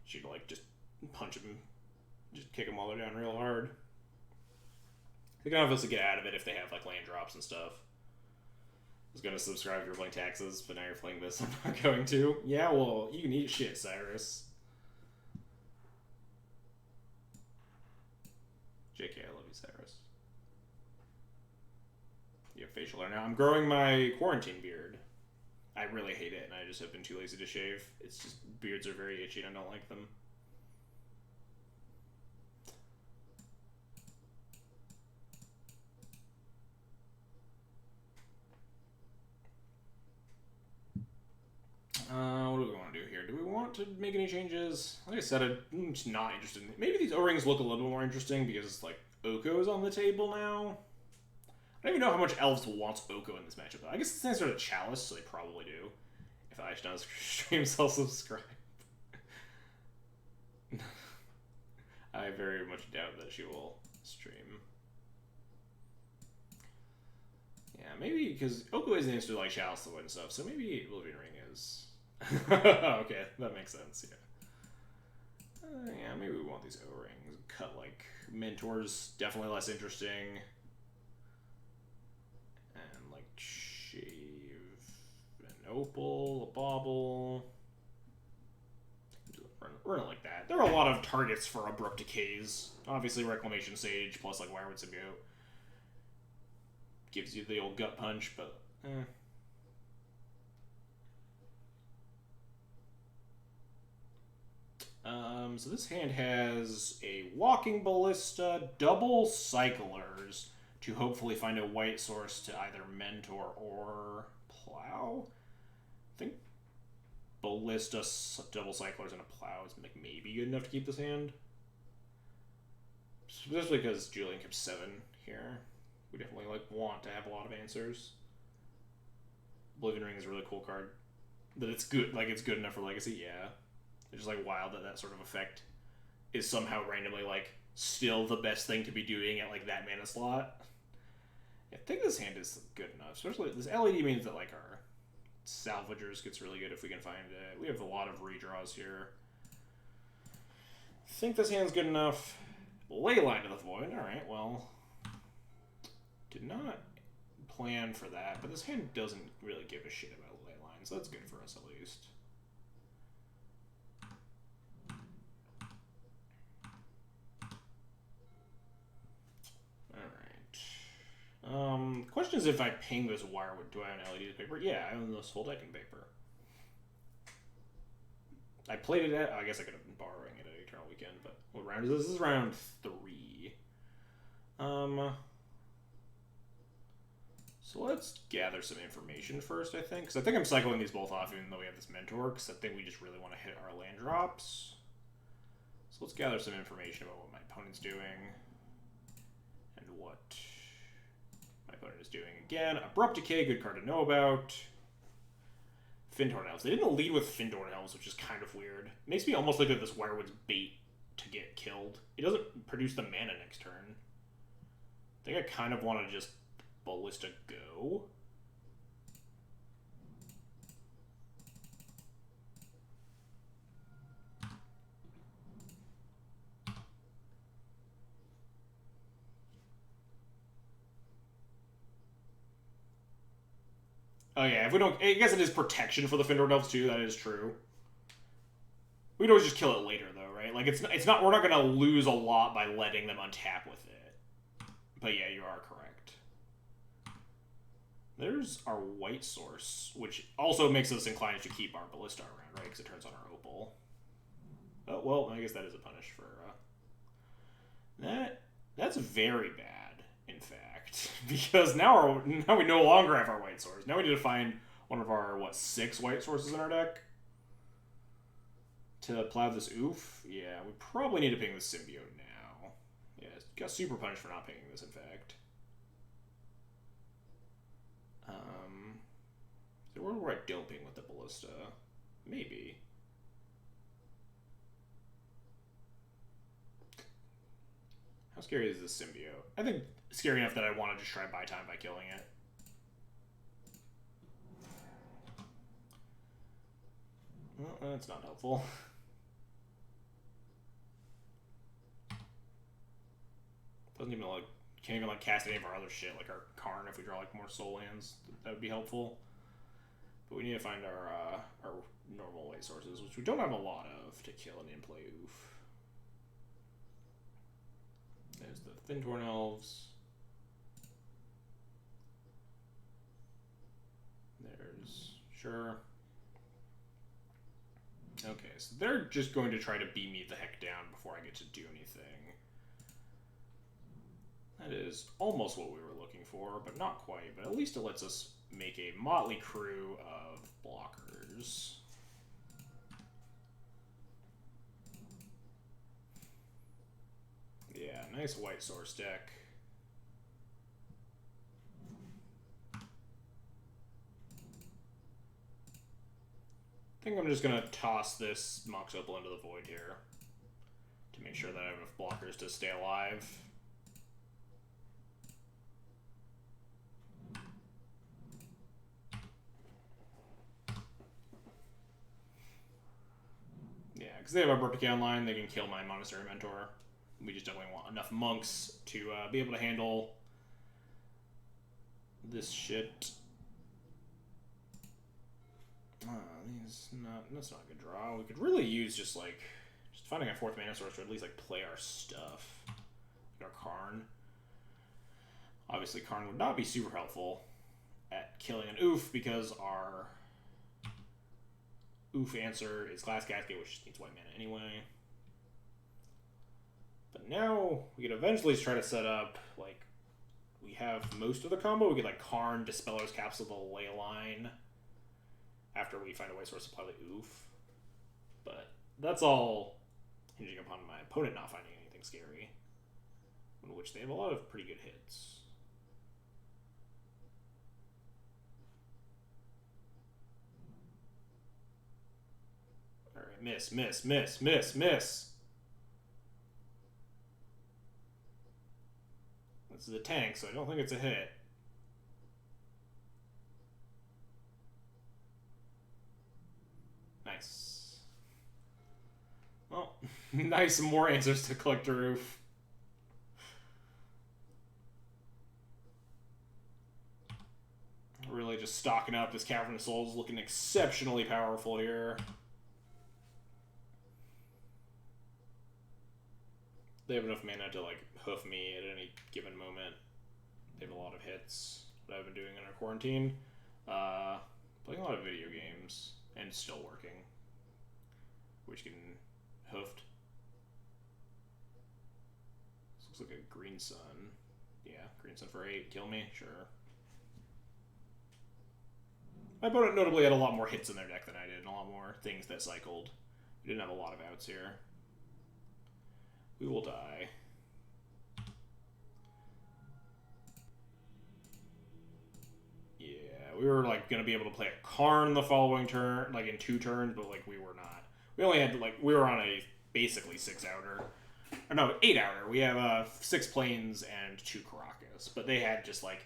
S1: She'd, like, just punch them, just kick them while they're down real hard. They can obviously get out of it if they have, like, land drops and stuff. I was going to subscribe if you're playing taxes, but now you're playing this. I'm not going to. Yeah, well, you can eat shit, Cyrus. JK, I love you, Cyrus. You have facial hair now. I'm growing my quarantine beard. I really hate it, and I just have been too lazy to shave. It's just, beards are very itchy, and I don't like them. What do we want to do here? Do we want to make any changes? Like I said, I'm just not interested in... Maybe these O-rings look a little bit more interesting because, like, Oko is on the table now. I don't even know how much Elves wants Oko in this matchup, though. I guess it's sort of Chalice, so they probably do. If Aishdon streams, I'll subscribe. I very much doubt that she will stream. Yeah, maybe because Oko isn't interested like Chalice and stuff, so maybe Living Ring is. Okay, that makes sense, yeah. Yeah, maybe we want these O-rings. Cut, like, Mentors, definitely less interesting. And, like, shave an Opal, a Bauble. We're gonna like that. There are a lot of targets for Abrupt Decays. Obviously, Reclamation Sage plus, like, Wireward Symbiote gives you the old gut punch, but so this hand has a Walking Ballista, double Cyclers to hopefully find a white source to either Mentor or Plow. I think Ballista, double Cyclers, and a Plow is, like, maybe good enough to keep this hand. Especially because Julian keeps 7 here. We definitely, like, want to have a lot of answers. Oblivion Ring is a really cool card. That it's good, like, it's good enough for Legacy, yeah. It's just, like, wild that that sort of effect is somehow randomly, like, still the best thing to be doing at, like, that mana slot. I think this hand is good enough. Especially, this LED means that, like, our Salvagers gets really good if we can find it. We have a lot of redraws here. I think this hand's good enough. Leyline of the Void. Alright, well... Did not plan for that, but this hand doesn't really give a shit about Leyline, so that's good for us at least. Alright. Question is if I ping this Wirewood, do I own LED paper? Yeah, I own this whole deck in paper. I played it at... I guess I could have been borrowing it at Eternal Weekend, but what round is this? This is round 3. So let's gather some information first, I think. Because I think I'm cycling these both off even though we have this Mentor, because I think we just really want to hit our land drops. So let's gather some information about what my opponent's doing. And what my opponent is doing. Again, Abrupt Decay, good card to know about. Fyndhorn Elves. They didn't lead with Fyndhorn Elves, which is kind of weird. It makes me almost think that this Wirewood's bait to get killed. It doesn't produce the mana next turn. I think I kind of want to just Ballista go. Oh yeah, if we don't... I guess it is protection for the Fyndhorn Elves too, that is true. We'd always just kill it later though, right? Like, it's not... We're not gonna lose a lot by letting them untap with it. But yeah, you are correct. There's our white source, which also makes us inclined to keep our Ballista around, right? Because it turns on our Opal. Oh, well, I guess that is a punish for That's very bad, in fact, because now we no longer have our white source. Now we need to find one of our 6 white sources in our deck to plow this oof. Yeah, we probably need to ping the symbiote now. Yeah, got super punished for not pinging this, in fact. Is there a world where I don't ping with the ballista? Maybe. How scary is this symbiote? I think scary enough that I want to just try buy time by killing it. Well, that's not helpful. Doesn't even like can't even like cast any of our other shit like our Karn if we draw like more soul lands. That would be helpful. But we need to find our normal white sources, which we don't have a lot of to kill an in-play oof. There's the Thin-Torn Elves. There's sure. Okay, so they're just going to try to beat me the heck down before I get to do anything. That is almost what we were looking for, but not quite. But at least it lets us make a motley crew of blockers. Yeah, nice white source deck. I think I'm just going to toss this Mox Opal into the void here to make sure that I have enough blockers to stay alive. Yeah, because they have a Burpicay online, they can kill my Monastery Mentor. We just definitely want enough monks to be able to handle this shit. That's not a good draw. We could really use just finding a 4th mana source to at least like play our stuff. Like our Karn. Obviously Karn would not be super helpful at killing an oof because our oof answer is Glass Cascade, which needs white mana anyway. But now we could eventually try to set up like we have most of the combo. We could like Karn, Dispeller's Capsule, the Ley Line. After we find a white source to play the oof. But that's all hinging upon my opponent not finding anything scary. In which they have a lot of pretty good hits. Alright, miss. This is a tank, so I don't think it's a hit. Nice. Well, nice, more answers to Collector Roof. Really just stocking up. This Cavern of Souls looking exceptionally powerful here. They have enough mana to like hoof me at any given moment. They have a lot of hits that I've been doing in our quarantine. Playing a lot of video games. And still working. Which can hoofed. This looks like a Green Sun. Yeah, Green Sun for 8. Kill me? Sure. My opponent notably had a lot more hits in their deck than I did, and a lot more things that cycled. We didn't have a lot of outs here. We will die. We were like gonna be able to play a Karn the following turn, like in 2 turns, but like we were not. We only had like we were on a basically 6-outer, or no 8-outer. We have 6 planes and 2 Caracas, but they had just like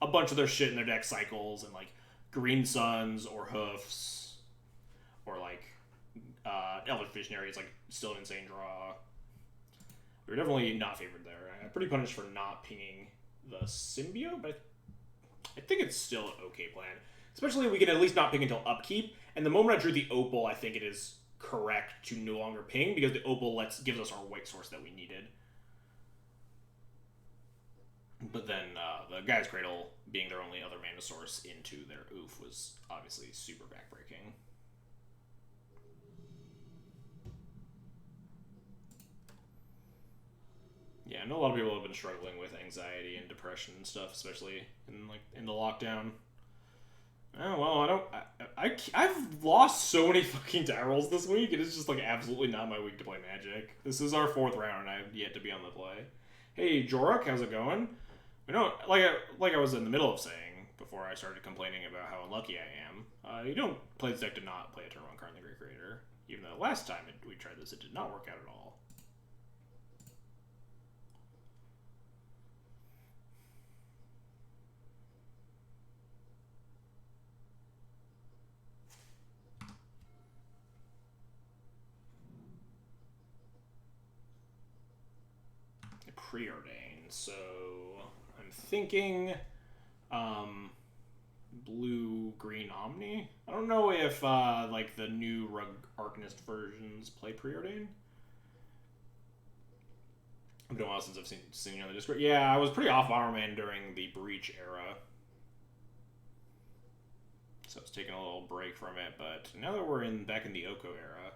S1: a bunch of their shit in their deck cycles and like Green Suns or Hoofs, or like Eldritch Visionary is like still an insane draw. We were definitely not favored there. I'm pretty punished for not pinging the Symbiote, but I think it's still an okay plan. Especially we can at least not ping until upkeep. And the moment I drew the Opal, I think it is correct to no longer ping because the Opal gives us our white source that we needed. But then the Guy's Cradle being their only other mana source into their oof was obviously super backbreaking. Yeah, know a lot of people have been struggling with anxiety and depression and stuff, especially in the lockdown. Oh well, I've lost so many fucking die rolls this week. It is just like absolutely not my week to play Magic. This is our 4th round, and I've yet to be on the play. Hey Joruk, how's it going? You know, like I was in the middle of saying before I started complaining about how unlucky I am. You don't play this deck to not play a turn 1 card in the Great Creator. Even though last time we tried this, it did not work out at all. Preordain. So I'm thinking blue green Omni. I don't know if like the new Rug Arcanist versions play Preordain. It's been a while since I've seen you on the Discord. Yeah, I was pretty off Bomberman during the Breach era. So I was taking a little break from it, but now that we're back in the Oko era,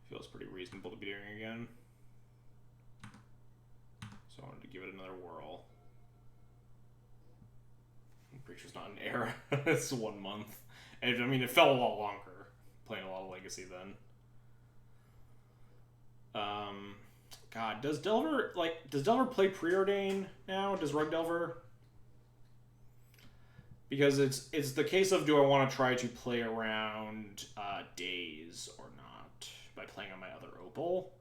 S1: feels pretty reasonable to be doing again. So I wanted to give it another whirl. Preacher's not an era. It's 1 month. And, I mean, it felt a lot longer. Playing a lot of Legacy then. God, does Delver play Preordain now? Does Rug Delver? Because it's the case of, do I want to try to play around Days or not by playing on my other Opal?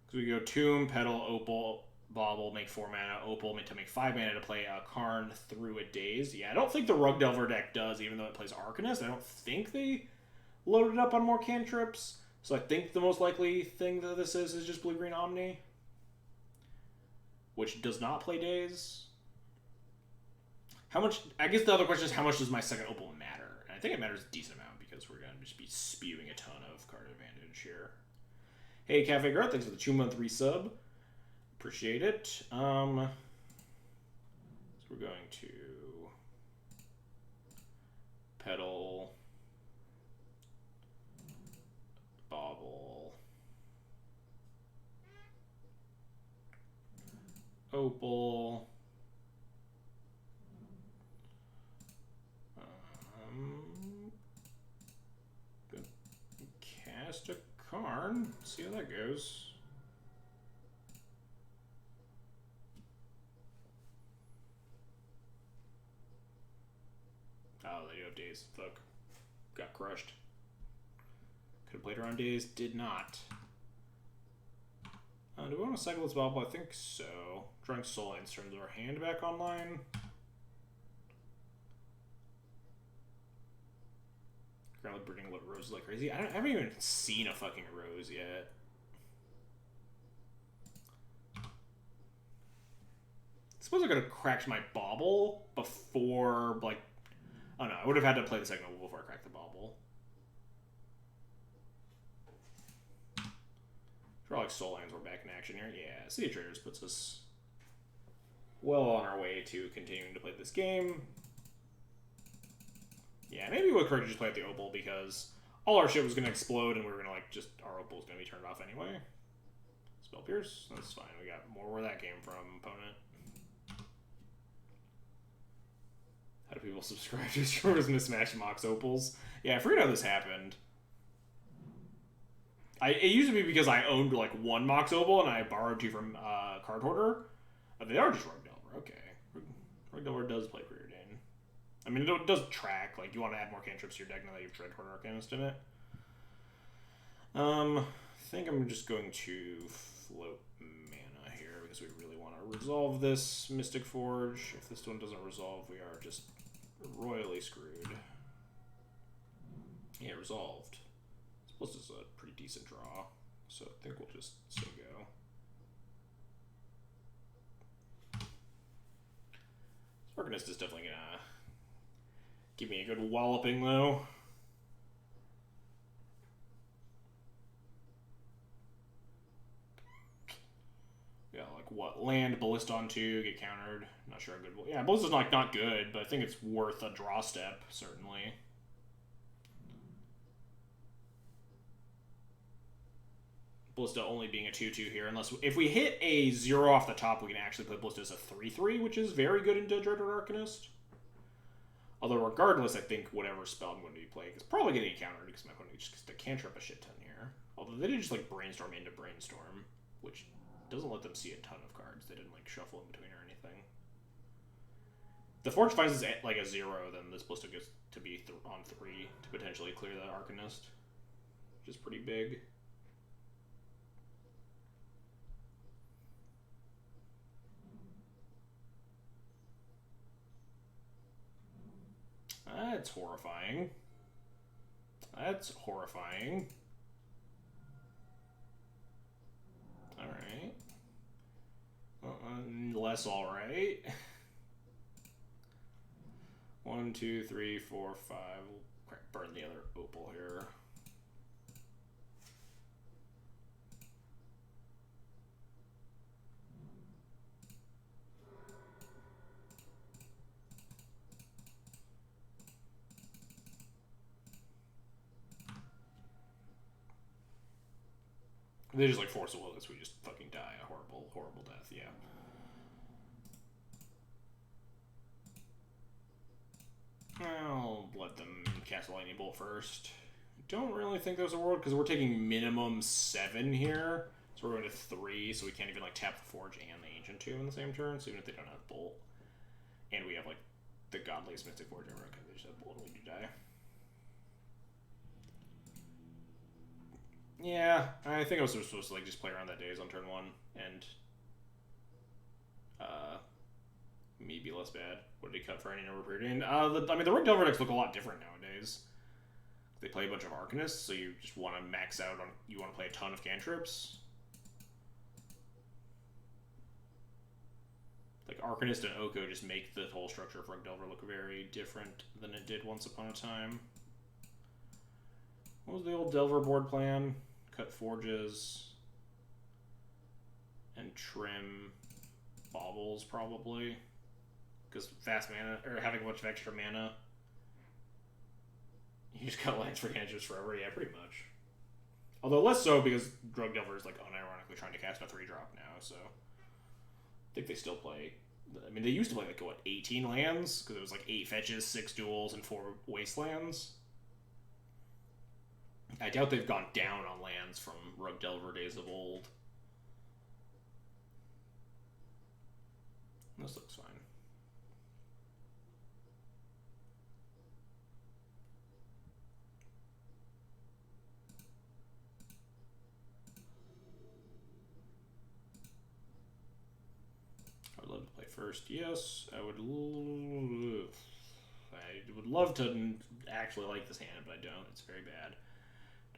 S1: Because we go Tomb, Petal, Opal, Bauble, make 4 mana, Opal to make 5 mana to play Karn through a Daze. Yeah, I don't think the Rug Delver deck does, even though it plays Arcanist. I don't think they loaded up on more cantrips. So I think the most likely thing that this is just blue-green Omni, which does not play Daze. How much? I guess the other question is, how much does my second Opal matter? And I think it matters a decent amount because we're going to just be spewing a ton of card advantage here. Hey, Cafe Garth, thanks for the 2-month resub. Appreciate it. So we're going to Petal, Bauble, Opal, cast a Karn, see how that goes. Oh, they do have Days. Fuck. Got crushed. Could have played around Days. Did not. Do we want to cycle this Bauble? I think so. Drawing Soul Lands turns our hand back online. Currently breeding roses like crazy. I haven't even seen a fucking rose yet. I suppose I could have cracked my Bauble before, like... Oh no, I would have had to play the second Opal before I cracked the Bauble. Draw like Soul Lands, we're back in action here. Yeah, City of Traders puts us well on our way to continuing to play this game. Yeah, maybe we'll correct just play at the Opal because all our shit was going to explode and we were going to like just, our Opal's going to be turned off anyway. Spell Pierce, that's fine. We got more where that came from, opponent. How do people subscribe to streamers mismatch Mox Opals? Yeah, I forget how this happened. It used to be because I owned like 1 Mox Opal and I borrowed 2 from Card Hoarder. They are just Rug Delver, okay. Rug Delver does play Preordain. I mean, it does track, like, you want to add more cantrips to your deck now that you've Dread Hoarder Arcanist in it. I think I'm just going to float mana here because we really want to resolve this Mystic Forge. If this one doesn't resolve, we are just royally screwed. Yeah, resolved. Plus, it's a pretty decent draw, so I think we'll just say go. Arcanist is definitely gonna give me a good walloping, though. Yeah, like what? Land, Ballista on 2, get countered. Not sure how good. Yeah, Ballista's not good, but I think it's worth a draw step, certainly. Ballista only being a 2/2 here, unless if we hit a 0 off the top, we can actually play Ballista as a 3/3, which is very good in Dread or Arcanist. Although regardless, I think whatever spell I'm going to be playing is probably going to be countered because my opponent just gets to cantrip a shit ton here. Although they did just like Brainstorm into Brainstorm, which doesn't let them see a ton of cards. They didn't like shuffle in between or anything. If the Forge Finds is at like a 0, then this Ballista gets to be on 3 to potentially clear the Arcanist, which is pretty big. That's horrifying. That's horrifying. Alright. Less alright. 1, 2, 3, 4, 5. We'll burn the other opal here. They just like force a will, we just fucking die a horrible, horrible death, yeah. I'll let them cast a lightning bolt first. Don't really think there's a world because we're taking minimum 7 here. So we're going to 3, so we can't even like tap the Forge and the Ancient Tomb in the same turn, so even if they don't have Bolt. And we have like the godliest Mystic Forge ever, because they just have Bolt and we do die. Yeah, I think I was supposed to like just play around that days on turn 1 and maybe less bad. What did he cut for any number period? And I mean, the Rogue Delver decks look a lot different nowadays. They play a bunch of Arcanists, so you just want to max out on. You want to play a ton of cantrips. Like Arcanist and Oko just make the whole structure of Rogue Delver look very different than it did once upon a time. What was the old Delver board plan? Cut Forges and trim Baubles, probably. Because fast mana, or having a bunch of extra mana. You just cut lands for cantrips forever, yeah, pretty much. Although less so because Rogue Delver is like unironically trying to cast a 3-drop now, so. I think they still play. I mean, they used to play like, what, 18 lands? Because it was like 8 fetches, 6 duels, and 4 wastelands. I doubt they've gone down on lands from Rogue Delver days of old. This looks fine. I would love to play first. Yes, I would love to actually like this hand, but I don't. It's very bad.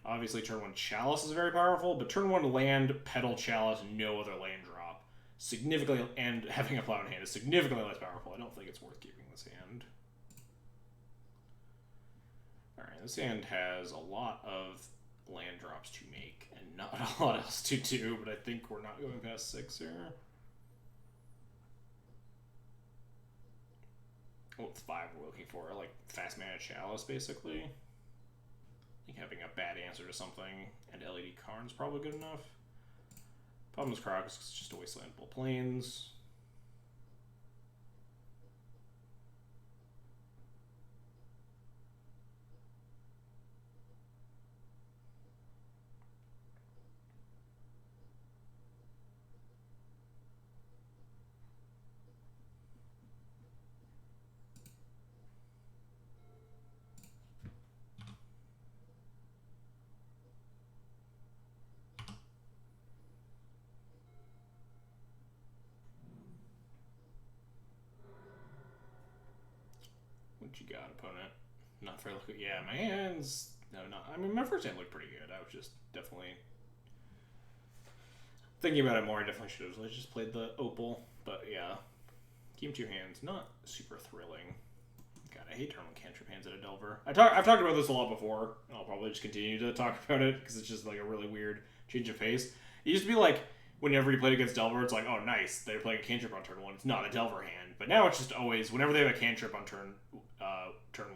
S1: Obviously, turn 1 Chalice is very powerful, but turn 1 land, Petal, Chalice, no other land drop. Significantly, and having a Plow in hand is significantly less powerful. I don't think it's worth keeping this hand. Alright, this hand has a lot of land drops to make, and not a lot else to do, but I think we're not going past 6 here. Well, it's 5 we're looking for, like fast mana Chalice, basically. I think having a bad answer to something and LED Karn's probably good enough. Problem is Krog is just a wastelandable plains. What you got, opponent? Not very lucky. Yeah, my hands. No, not. I mean, my first hand looked pretty good. I was just definitely thinking about it more. I definitely should have just played the opal. But yeah, game 2 hands, not super thrilling. God, I hate turn 1 cantrip hands at a Delver. I've talked about this a lot before, and I'll probably just continue to talk about it because it's just like a really weird change of pace. It used to be like whenever you played against Delver, it's like, oh, nice, they're playing a cantrip on turn 1. It's not a Delver hand. But now it's just always, whenever they have a cantrip on turn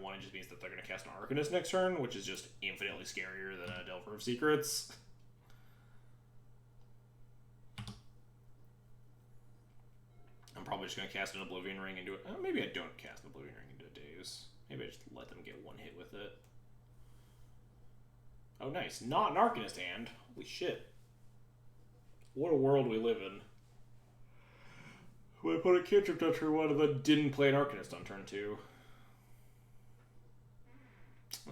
S1: 1, it just means that they're going to cast an Arcanist next turn, which is just infinitely scarier than a Delver of Secrets. probably just going to cast an Oblivion Ring into it. Maybe I don't cast an Oblivion Ring into a Daze. Maybe I just let them get one hit with it. Oh, nice. Not an Arcanist hand. Holy shit. What a world we live in. I put a Cantrip on turn 1 and then didn't play an Arcanist on turn 2.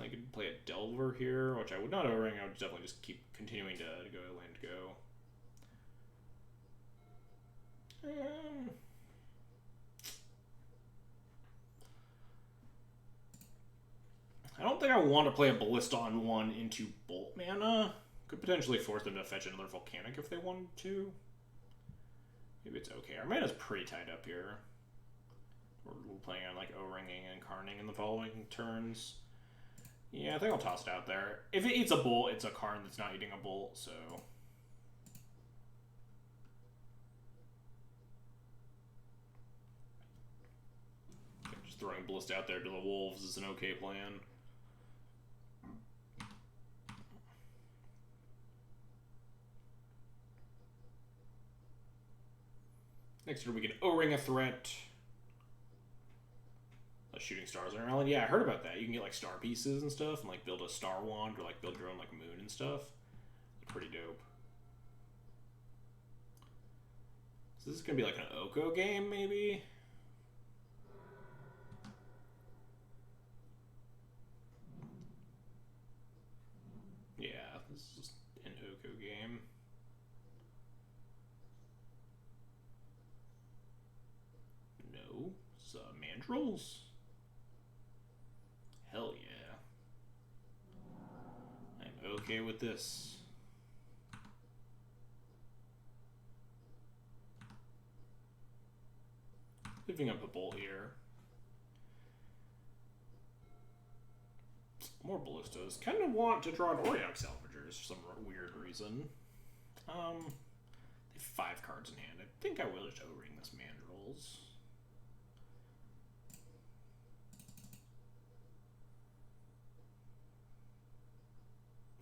S1: I could play a Delver here, which I would not overring. I would definitely just keep continuing to go land go. I don't think I want to play a Ballista on 1 into Bolt mana. Could potentially force them to fetch another Volcanic if they wanted to. Maybe it's okay. Our mana's pretty tied up here. We're playing on like O-Ringing and Karning in the following turns. Yeah, I think I'll toss it out there. If it eats a Bolt, it's a Karn that's not eating a Bolt, so... Just throwing Ballista out there to the Wolves is an okay plan. Next turn we can O-Ring a threat. Shooting stars on our island. Yeah, I heard about that. You can get like star pieces and stuff and like build a star wand or like build your own like moon and stuff. Pretty dope. So this is gonna be like an Oko game, maybe? Yeah, this is just an Oko game. No, it's Mandrills. Hell yeah. I'm okay with this. Leaving up a Bolt here. More Ballistas. Kind of want to draw an Auriok Salvagers for some weird reason. They have 5 cards in hand. I think I will just O-Ring this Mandrills.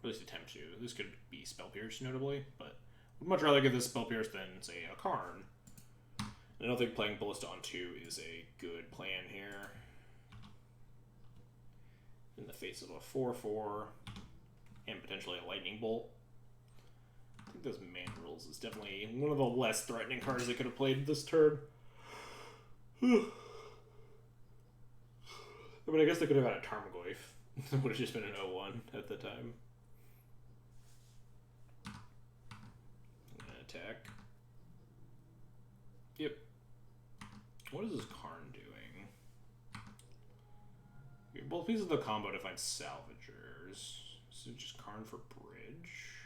S1: At least attempt to. This could be Spell Pierce, notably, but would much rather give this Spell Pierce than, say, a Karn. I don't think playing Ballista on 2 is a good plan here. In the face of a 4/4 and potentially a Lightning Bolt. I think those Mandrills is definitely one of the less threatening cards they could have played this turn. I mean, I guess they could have had a Tarmogoyf. It would have just been an 0/1 at the time. Attack. Yep. What is this Karn doing? Both pieces of the combo to find Salvagers. So just Karn for bridge.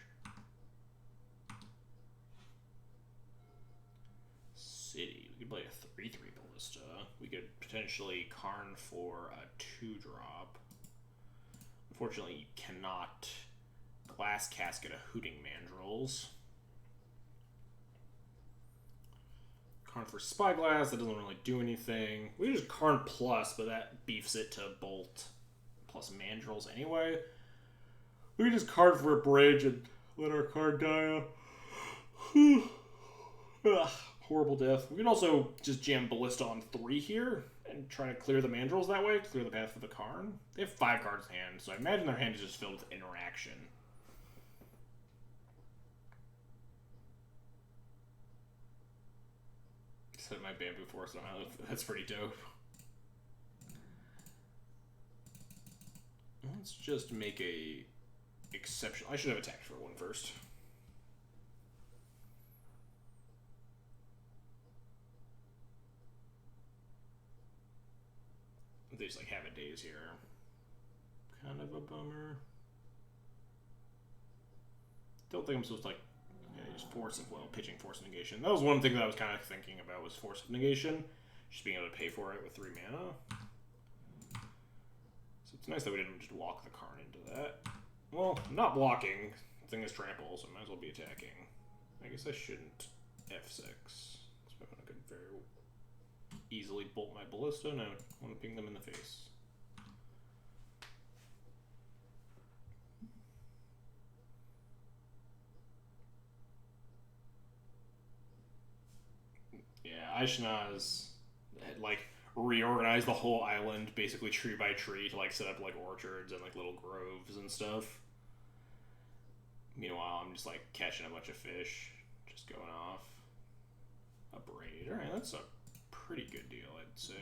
S1: City. We could play a 3/3 Ballista. We could potentially Karn for a 2-drop. Unfortunately, you cannot Glass Casket a Hooting Mandrills. Karn for Spyglass, that doesn't really do anything. We just Karn plus, but that beefs it to Bolt plus Mandrills anyway. We just Karn for a bridge and let our card die. Ugh, horrible death. We can also just jam Ballista on 3 here and try to clear the Mandrills that way, clear the path for the Karn. They have 5 cards in hand, so I imagine their hand is just filled with interaction. Set my Bamboo Forest on. That's pretty dope. Let's just make a exception. I should have attacked for 1 first. They just like have a Daze here. Kind of a bummer. Don't think I'm supposed to like just Force of pitching Force of Negation. That was one thing that I was kind of thinking about was Force of Negation. Just being able to pay for it with 3 mana. So it's nice that we didn't just walk the Karn into that. Well, I'm not blocking. The thing is trample, so I might as well be attacking. I guess I shouldn't F6. So I could very easily bolt my Ballista, and I want to ping them in the face. Yeah, Aishna's like reorganized the whole island basically tree by tree to like set up like orchards and like little groves and stuff. Meanwhile, I'm just like catching a bunch of fish, just going off. A braid. Alright, that's a pretty good deal, I'd say.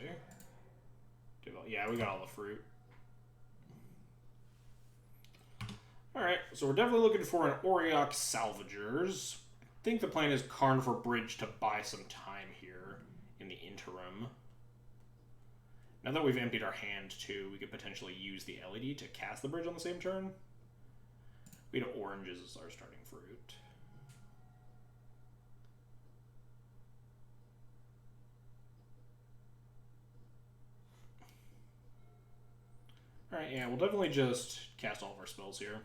S1: Yeah, we got all the fruit. Alright, so we're definitely looking for an Auriok Salvagers. I think the plan is Carnivore Bridge to buy some time here in the interim. Now that we've emptied our hand too, we could potentially use the LED to cast the bridge on the same turn. We had oranges as our starting fruit. Alright, yeah, we'll definitely just cast all of our spells here.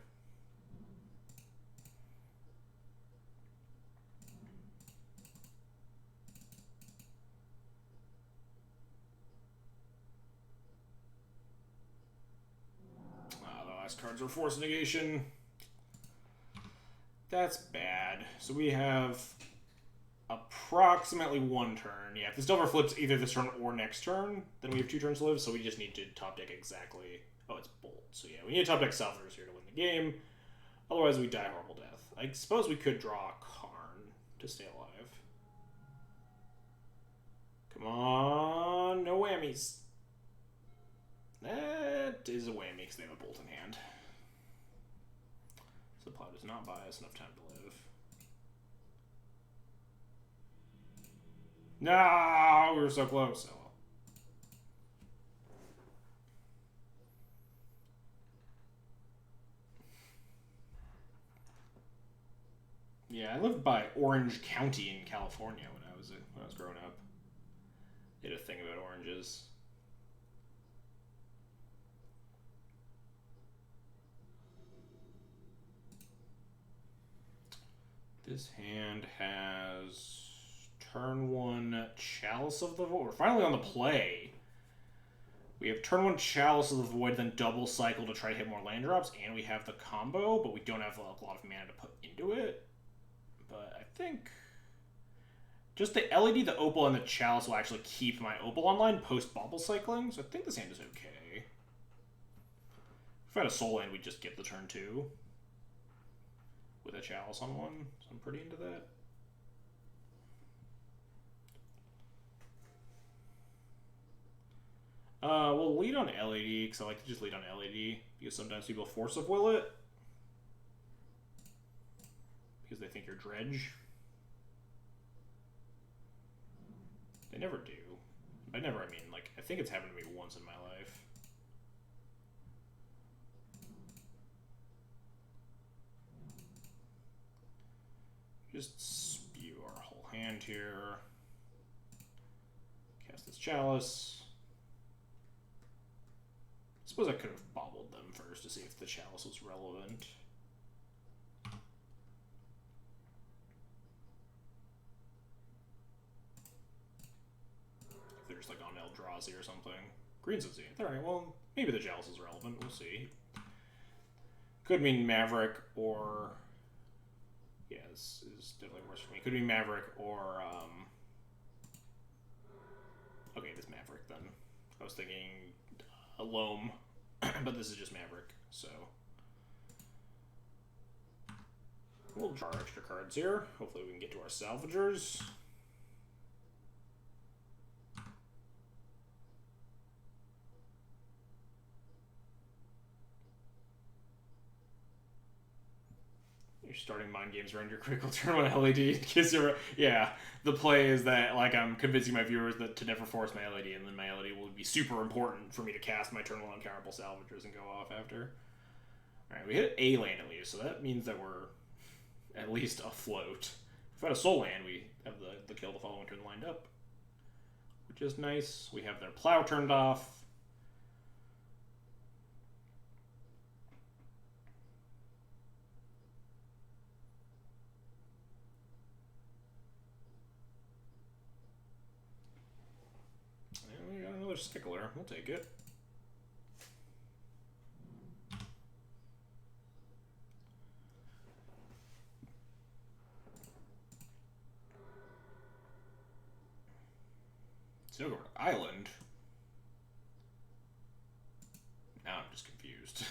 S1: The last cards are Force Negation. That's bad. So we have approximately one turn. Yeah, if this Delver flips either this turn or next turn, then we have 2 turns to live, so we just need to top deck exactly... Oh, it's Bolt. So yeah, we need to top deck Salvagers here to win the game. Otherwise, we die horrible death. I suppose we could draw a Karn to stay alive. Come on, no whammies. That is a whammy because they have a Bolt in hand. Supply does not buy us enough time to live. No, we were so close. Oh well. Yeah, I lived by Orange County in California when I was growing up. They had a thing about oranges. This hand has turn 1 Chalice of the Void. We're finally on the play. We have turn 1 Chalice of the Void, then double cycle to try to hit more land drops, and we have the combo, but we don't have a lot of mana to put into it. But I think just the LED, the Opal, and the Chalice will actually keep my Opal online post-Bauble cycling, so I think this hand is okay. If I had a Soul Land, we'd just get the turn 2 with a Chalice on one, so I'm pretty into that. We'll lead on LED, because I like to just lead on LED, because sometimes people force of will it. Because they think you're Dredge. They never do. By never, I mean, like, I think it's happened to me once in my life. Just spew our whole hand here. Cast this Chalice. I suppose I could have bobbled them first to see if the Chalice was relevant. If they're just like on Eldrazi or something. Green's a Zenith. Alright, well, maybe the Chalice is relevant. We'll see. Could mean Maverick or... Yeah, this is definitely worse for me. Could be Maverick or... Okay, this Maverick then. I was thinking a Loam, but this is just Maverick, so... We'll draw extra cards here. Hopefully we can get to our Salvagers. You're starting mind games around your critical turn on LED in case you're... Yeah, the play is that, like, I'm convincing my viewers that to never force my LED, and then my LED will be super important for me to cast my turn 1 uncounterable Salvagers and go off after. Alright, we hit a land at least, so that means that we're at least afloat. If we had a Soul Land, we have the kill the following turn lined up, which is nice. We have their Plow turned off. And we got another Stickler. We'll take it. Snow-covered island? Now I'm just confused.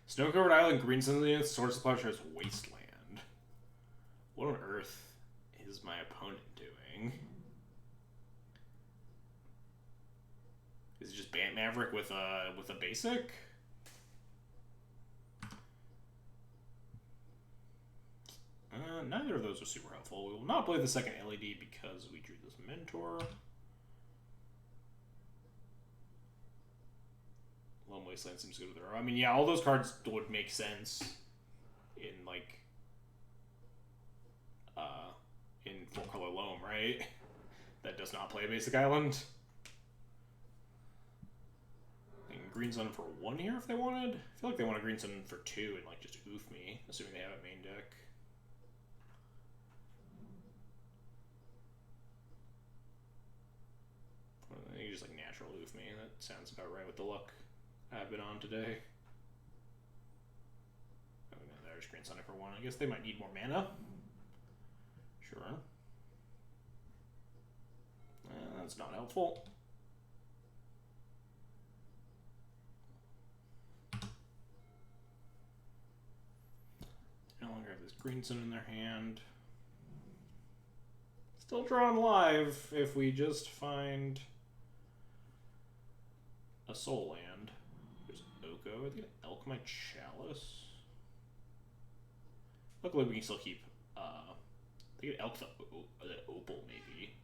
S1: Snow-covered island, green sunlight, sword supply shares wasteland. What on earth is my opponent doing? Is it just Bant Maverick with a basic? Neither of those are super helpful. We will not play the second LED because we drew this Mentor. Lone Wasteland seems good with her. I mean, yeah, all those cards would make sense in, like, in 4-color Loam, right? That does not play a basic island. And green sun for 1 here if they wanted. I feel like they want a green sun for 2 and, like, just oof me, assuming they have it main deck. I think just, like, natural oof me. That sounds about right with the luck I've been on today. Oh, no, there's green sun for 1. I guess they might need more mana. Sure. That's not helpful. No longer have this green sun in their hand. Still drawn live if we just find a soul land. There's Oko. Are they gonna elk my Chalice? Luckily we can still keep they could elk the opal, maybe.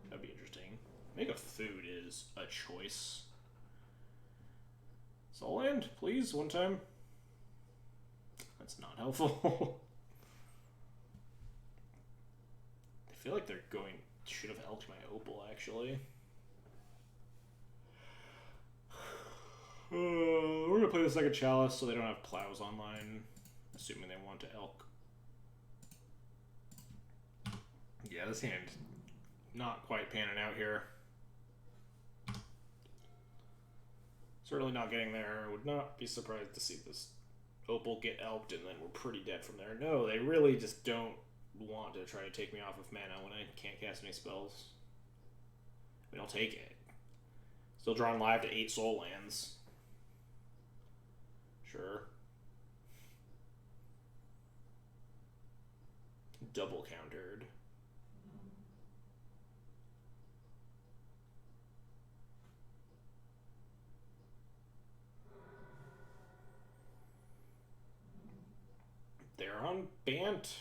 S1: That'd be interesting. Make a food is a choice. Soul land, please, one time. That's not helpful. I feel like they're going... Should have elked my opal, actually. We're gonna play the second Chalice so they don't have plows online. Assuming they want to elk. Yeah, this hand not quite panning out here. Certainly not getting there. I would not be surprised to see this opal get elked and then we're pretty dead from there. No, they really just don't want to try to take me off of mana when I can't cast any spells. I mean, I'll take it. Still drawing live to 8 soul lands. Sure. Double countered. They're on Bant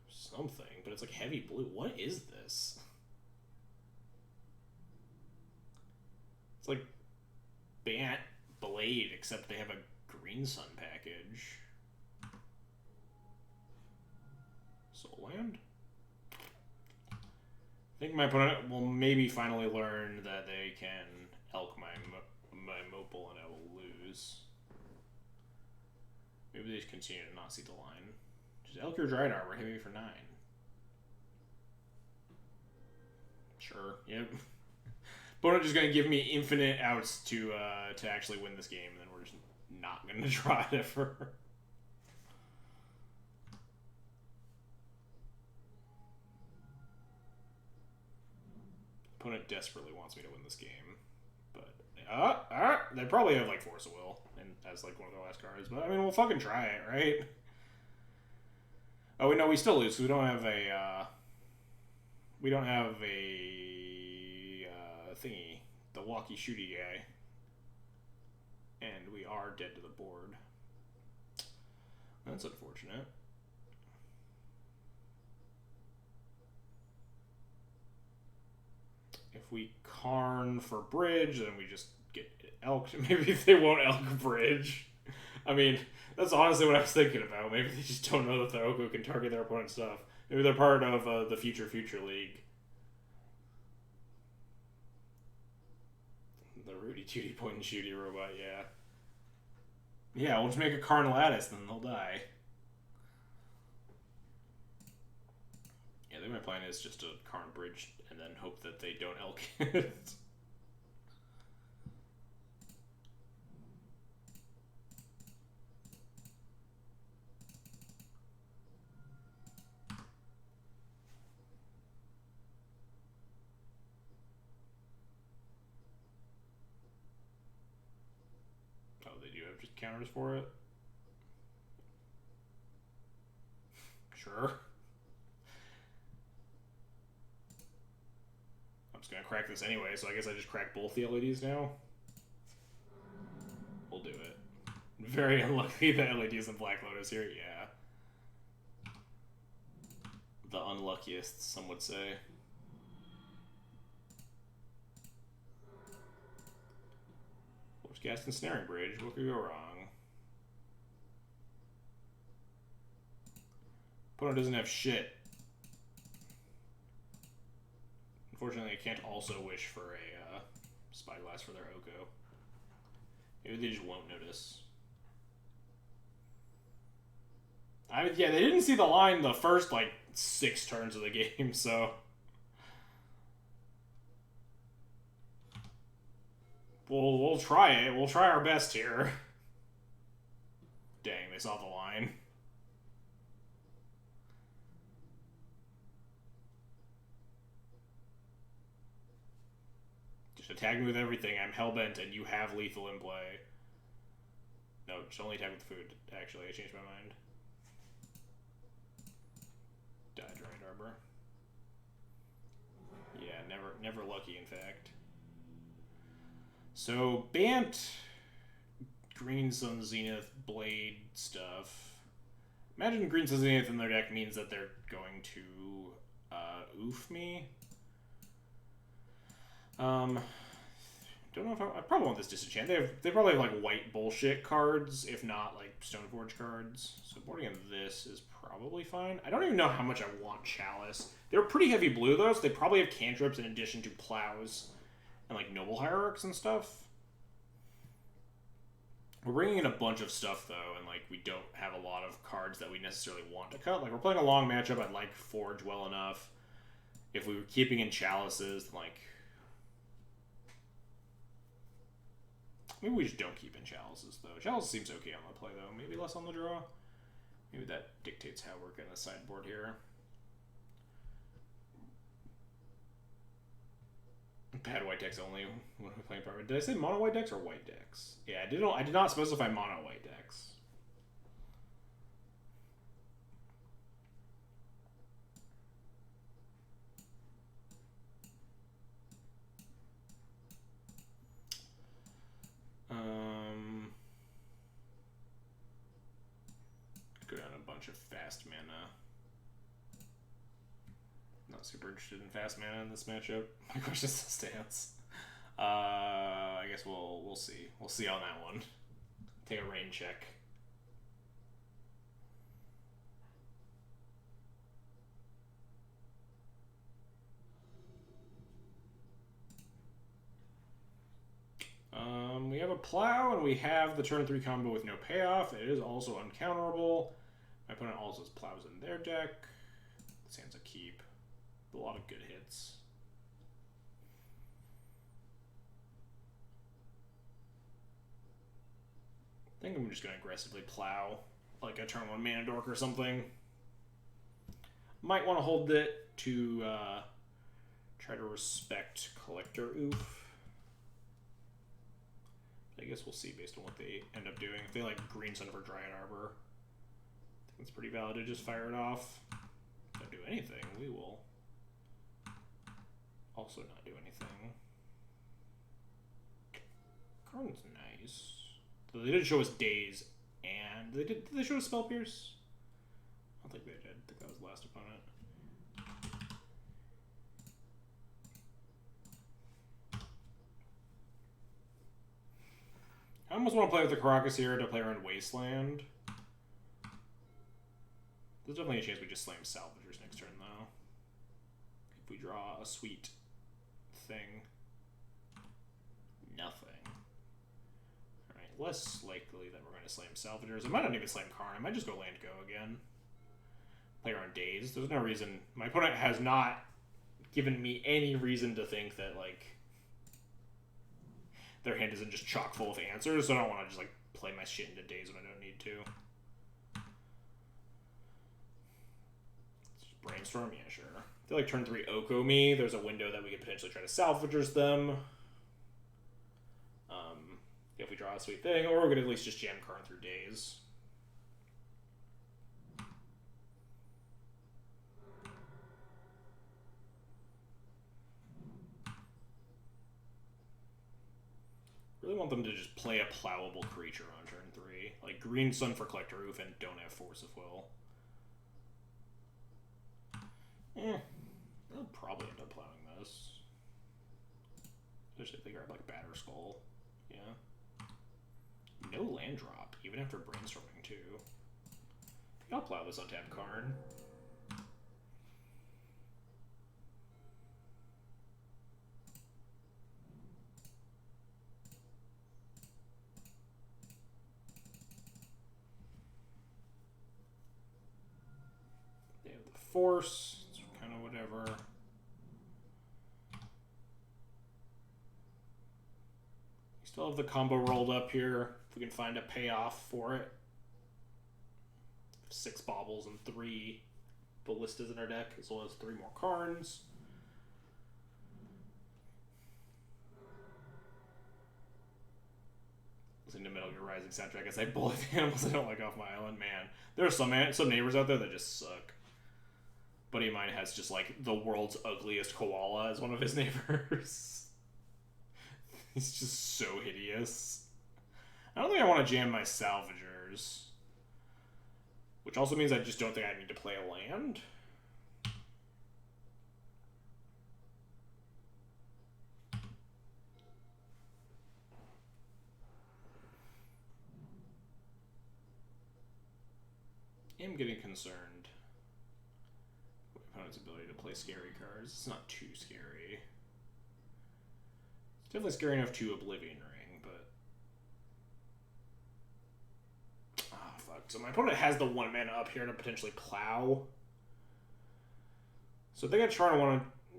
S1: something, but it's like heavy blue. What is this? It's like Bant Blade, except they have a green sun package. Soul land? I think my opponent will maybe finally learn that they can elk my Mopal and I will lose. Maybe they just continue to not see the line. Just elk your Dried Arbor, hit me for 9. Sure, yep. Opponent just gonna give me infinite outs to actually win this game, and then we're just not gonna draw it ever. Opponent desperately wants me to win this game, but they probably have like Force of Will and as like one of their last cards. But I mean, we'll fucking try it, right? Oh, wait, no, we still lose. We don't have a thingy, the walkie shooty guy, and we are dead to the board. That's unfortunate. If we Karn for bridge, then we just get elked. Maybe they won't elk bridge. I mean, that's honestly what I was thinking about. Maybe they just don't know that the Oko can target their opponent's stuff. Maybe they're part of the Future League. The Rudy Tooty point and shooty robot, yeah. Yeah, we'll just make a Karn Lattice, then they'll die. Yeah, I think my plan is just to Karn bridge and then hope that they don't elk it. counters for it. Sure. I'm just gonna crack this anyway, so I guess I just crack both the LEDs now. We'll do it. Very unlucky that LEDs and Black Lotus here, yeah. The unluckiest, some would say. Force Gas and Snaring Bridge, what could go wrong? Opponent doesn't have shit. Unfortunately, I can't also wish for a Spyglass for their Oko. Maybe they just won't notice. Yeah, they didn't see the line the first, like, 6 turns of the game, so... We'll try it. We'll try our best here. Dang, they saw the line. Just attack me with everything. I'm hellbent and you have lethal in play. No, just only attack with food. Actually, I changed my mind. Die, Dried Arbor. Yeah, never lucky, in fact. So, Bant, Green Sun Zenith, Blade stuff. Imagine Green Sun Zenith in their deck means that they're going to oof me. Don't know if I probably want this disenchant. They probably have like white bullshit cards, if not like Stoneforge cards. So boarding on this is probably fine. I don't even know how much I want Chalice. They're pretty heavy blue though, so they probably have cantrips in addition to plows and like Noble Hierarchs and stuff. We're bringing in a bunch of stuff though, and like we don't have a lot of cards that we necessarily want to cut. Like we're playing a long matchup. I'd like Forge well enough. If we were keeping in Chalices, like maybe we just don't keep in Chalices though. Chalices seems okay on the play though. Maybe less on the draw. Maybe that dictates how we're going to sideboard here. Bad white decks only when we're playing private. Did I say mono white decks or white decks? Yeah, I did not specify mono white decks. Go down a bunch of fast mana. Not super interested in fast mana in this matchup. My question still stands. I guess we'll see. We'll see on that one. Take a rain check. We have a plow and we have the turn 3 combo with no payoff. It is also uncounterable. My opponent also has plows in their deck. This hand's a keep. A lot of good hits. I think I'm just going to aggressively plow like a turn 1 mana dork or something. Might want to hold it to try to respect Collector Oof. I guess we'll see based on what they end up doing. If they like Green Sun for Dryad Arbor, I think it's pretty valid to just fire it off. Don't do anything, we will also not do anything. Card's nice. So they did show us Daze, and did they show us Spell Pierce? I don't think they did. I think that was the last opponent. I almost want to play with the Caracas here to play around Wasteland. There's definitely a chance we just slam Salvagers next turn, though. If we draw a sweet thing. Nothing. Alright, less likely that we're going to slam Salvagers. I might not even slam Karn. I might just go land go again. Play around Daze. There's no reason. My opponent has not given me any reason to think that, like, their hand isn't just chock full of answers, so I don't want to just like play my shit into Daze when I don't need to. Just brainstorm, yeah, sure. If they like turn 3 Oko me, there's a window that we could potentially try to Salvagers them. if we draw a sweet thing, or we could at least just jam Karn through days. Really want them to just play a plowable creature on turn 3. Like green Sun for Collector Roof and don't have Force of Will. I'll probably end up plowing this. Especially if they grab like Batter Skull. Yeah. No land drop, even after brainstorming too. I'll plow this on tap Karn. They have the Force, it's kind of whatever. Still have the combo rolled up here. If we can find a payoff for it. 6 baubles and 3 ballistas in our deck, as well as 3 more Karns. Listening to Metal Gear Rising soundtrack as I bullet the animals I don't like off my island. Man, there are some neighbors out there that just suck. Buddy of mine has just like the world's ugliest koala as one of his neighbors. He's just so hideous. I don't think I want to jam my Salvagers. Which also means I just don't think I need to play a land. I'm getting concerned. My opponent's ability to play scary cards. It's not too scary. It's definitely scary enough to Oblivion Ring, but... Ah, fuck. So my opponent has the 1 mana up here to potentially plow. So I think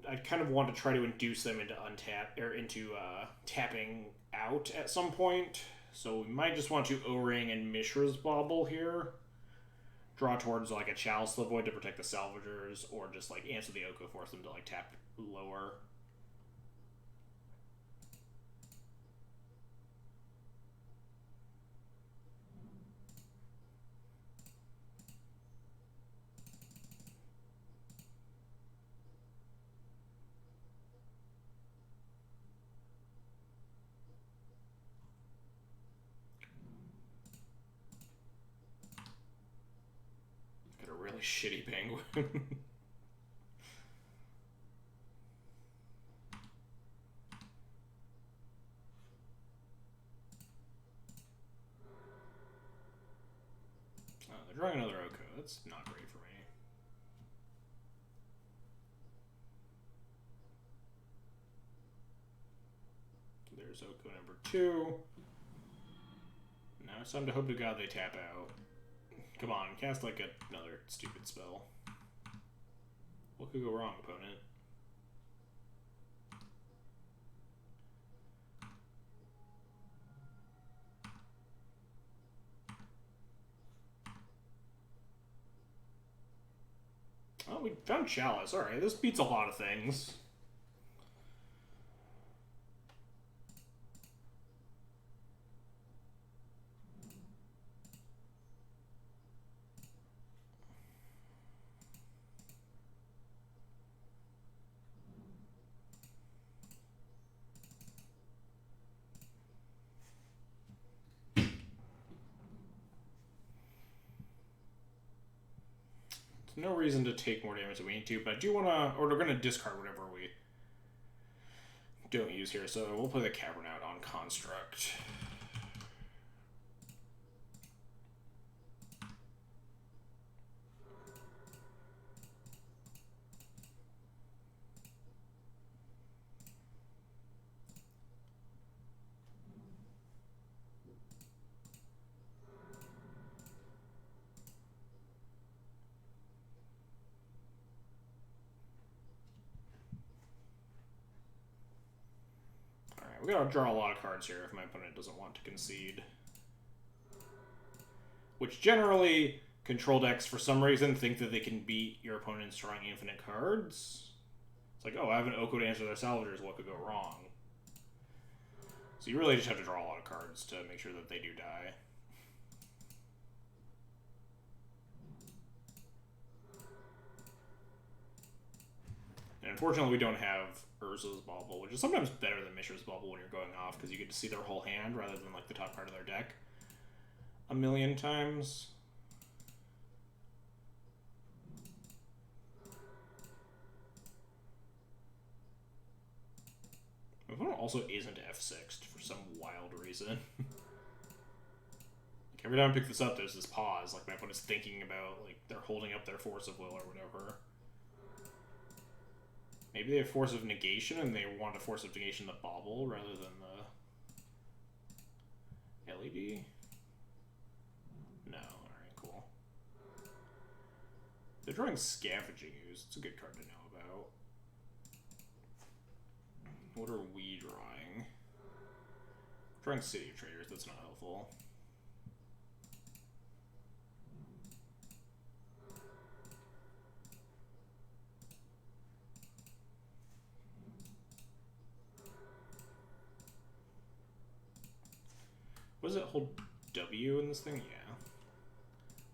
S1: I kind of want to try to induce them into tapping out at some point. So we might just want to O-Ring and Mishra's Bauble here. Draw towards like a Chalice Void to protect the Salvagers, or just like answer the Oko, force them to like tap lower. Got a really shitty penguin. They're drawing another Oko. That's not great for me. There's Oko number 2. Now it's time to hope to God they tap out. Come on, cast like another stupid spell. What could go wrong, opponent? Oh, we found Chalice. Alright, this beats a lot of things. No reason to take more damage than we need to, but I do want to, or we're going to discard whatever we don't use here, so we'll play the Cavern out on Construct. We gotta draw a lot of cards here if my opponent doesn't want to concede. Which generally, control decks for some reason think that they can beat your opponent's drawing infinite cards. It's like, oh, I have an Oko to answer their Salvagers, what could go wrong? So you really just have to draw a lot of cards to make sure that they do die. And unfortunately, we don't have Urza's Bauble, which is sometimes better than Mishra's Bauble when you're going off, because you get to see their whole hand rather than like the top part of their deck a million times. My opponent also isn't F6'd for some wild reason. Like every time I pick this up, there's this pause. Like my opponent's thinking about, like, they're holding up their Force of Will or whatever. Maybe they have Force of Negation and they want a Force of Negation the Bauble rather than the LED. No, alright, cool. They're drawing Scavenging Ooze. It's a good card to know about. What are we drawing? Drawing City of Traders, that's not helpful. What does it hold W in this thing? Yeah.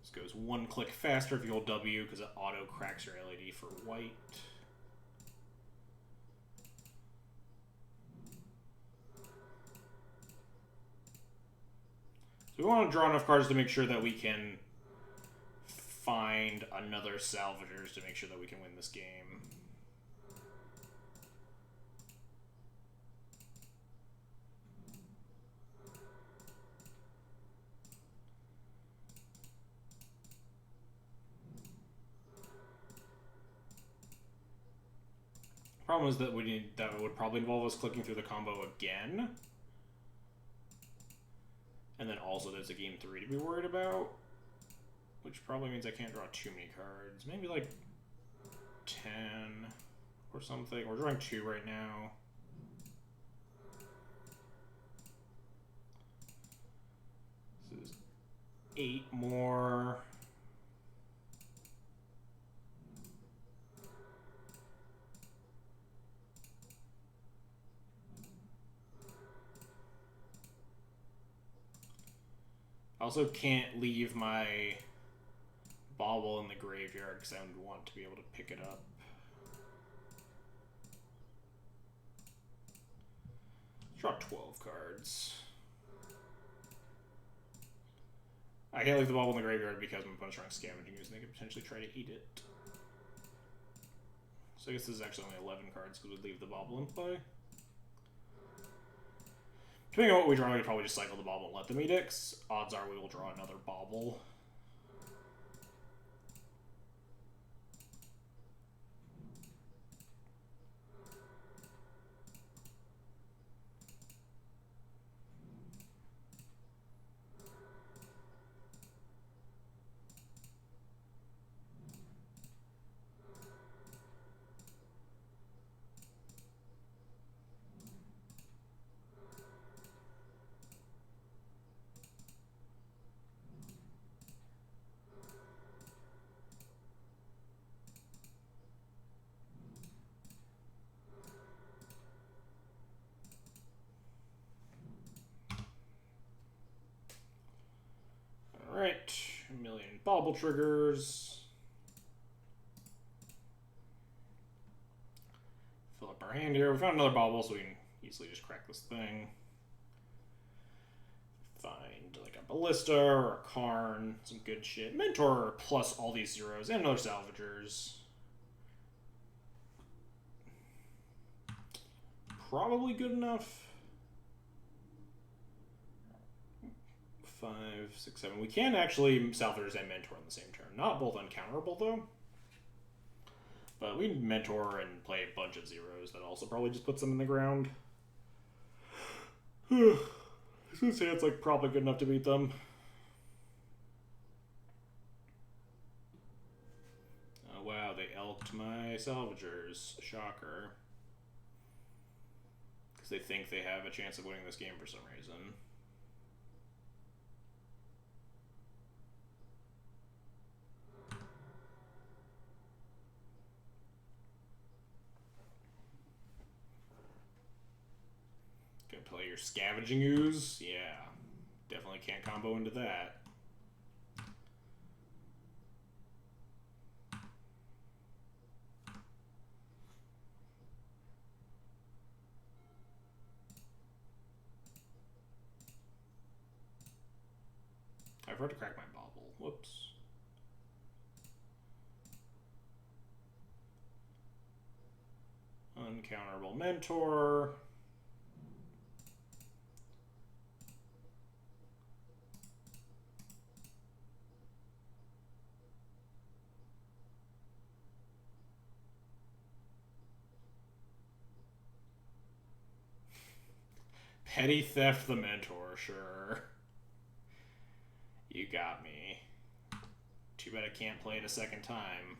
S1: This goes one click faster if you hold W because it auto cracks your LED for white. So we want to draw enough cards to make sure that we can find another Salvagers to make sure that we can win this game. Problem is that that would probably involve us clicking through the combo again. And then also there's a game 3 to be worried about, which probably means I can't draw too many cards. Maybe like 10 or something. We're drawing 2 right now. This is 8 more. I also can't leave my Bauble in the graveyard because I would want to be able to pick it up. Draw 12 cards. I can't leave the Bauble in the graveyard because my opponent's drawing Scavenging Ooze and they could potentially try to eat it. So I guess this is actually only 11 cards because we'd leave the Bauble in play. Depending on what we draw, we could probably just cycle the Bauble and let them eat it. Odds are we will draw another Bauble. Alright, a million Bauble triggers. Fill up our hand here. We found another Bauble, so we can easily just crack this thing. Find like a Ballista or a Karn, some good shit. Mentor plus all these zeros and another Salvagers. Probably good enough. 5, 6, 7. We can actually Salvagers and Mentor on the same turn. Not both uncounterable, though. But we Mentor and play a bunch of zeros. That also probably just puts them in the ground. I was gonna say it's like probably good enough to beat them. Oh, wow, they elked my Salvagers. Shocker. Because they think they have a chance of winning this game for some reason. Play your Scavenging Ooze. Yeah. Definitely can't combo into that. I forgot to crack my bauble. Whoops. Uncounterable Mentor. Petty Theft the Mentor, sure. You got me. Too bad I can't play it a second time.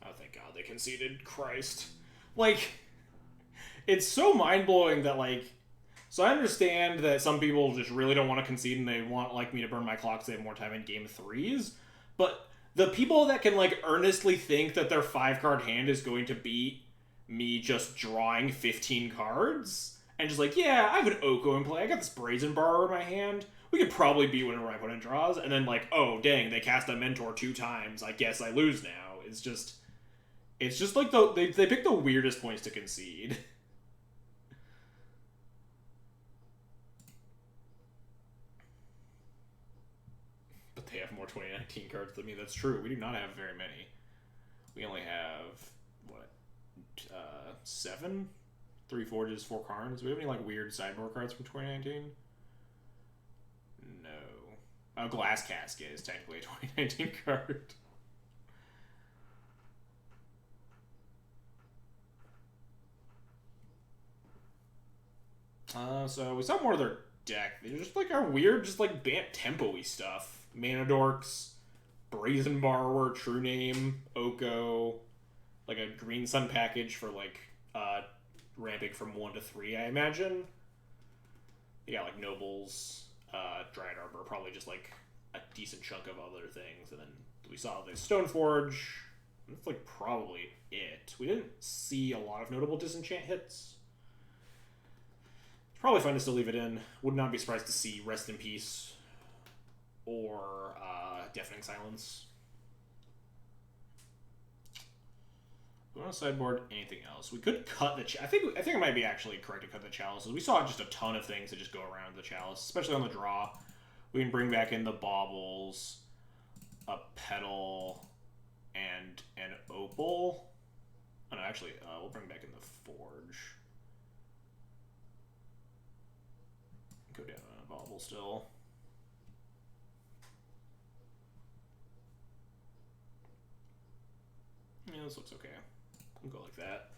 S1: Oh, thank God they conceded. Christ. Like, it's so mind-blowing that, like... So I understand that some people just really don't want to concede and they want, like, me to burn my clock so they have more time in game 3s. But the people that can, like, earnestly think that their 5-card hand is going to beat me just drawing 15 cards... And just like, yeah, I have an Oko in play. I got this Brazen Borrower in my hand. We could probably beat whenever my opponent draws. And then, like, oh, dang, they cast a Mentor 2 times. I guess I lose now. It's just like they pick the weirdest points to concede. But they have more 2019 cards than me. That's true. We do not have very many. We only have, what, 7? 3 Forges, 4 Karns. Do we have any, like, weird sideboard cards from 2019? No. Oh, Glass Casket is technically a 2019 card. So we saw more of their deck. They're just, like, our weird, just, like, tempo-y stuff. Mana Dorks, Brazen Borrower, True Name, Oko, like a Green Sun package for, like, ramping from 1 to 3, I imagine. Yeah, like Nobles, Dryad Arbor, probably just, like, a decent chunk of other things. And then we saw the Stoneforge. That's, like, probably it. We didn't see a lot of notable disenchant hits. It's probably fine to still leave it in. Would not be surprised to see Rest in Peace or Deafening Silence. We want to sideboard anything else. We could cut the I think it might be actually correct to cut the chalices. We saw just a ton of things that just go around the chalice, especially on the draw. We can bring back in the baubles, a petal, and an opal. Oh no, actually, we'll bring back in the forge. Go down on a bauble still. Yeah, this looks okay. We'll go like that.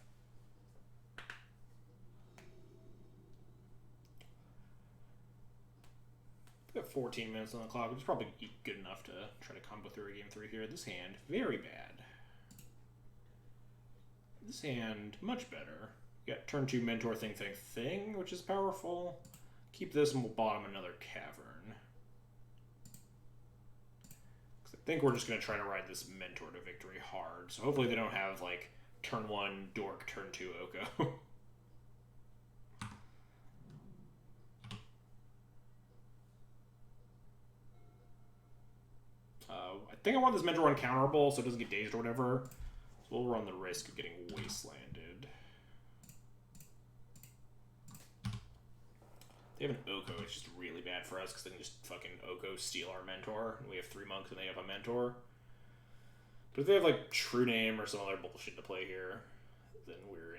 S1: We got 14 minutes on the clock, which is probably good enough to try to combo through a game 3 here. This hand, very bad. This hand, much better. We got turn 2 Mentor Thing, which is powerful. Keep this and we'll bottom another Cavern. I think we're just going to try to ride this Mentor to victory hard. So hopefully they don't have, like, turn 1 Dork, turn 2 Oko. I think I want this Mentor uncounterable so it doesn't get dazed or whatever. So we'll run the risk of getting wastelanded. They have an Oko, it's just really bad for us because they can just fucking Oko steal our Mentor. And we have 3 monks and they have a Mentor. But if they have, like, True Name or some other bullshit to play here, then we're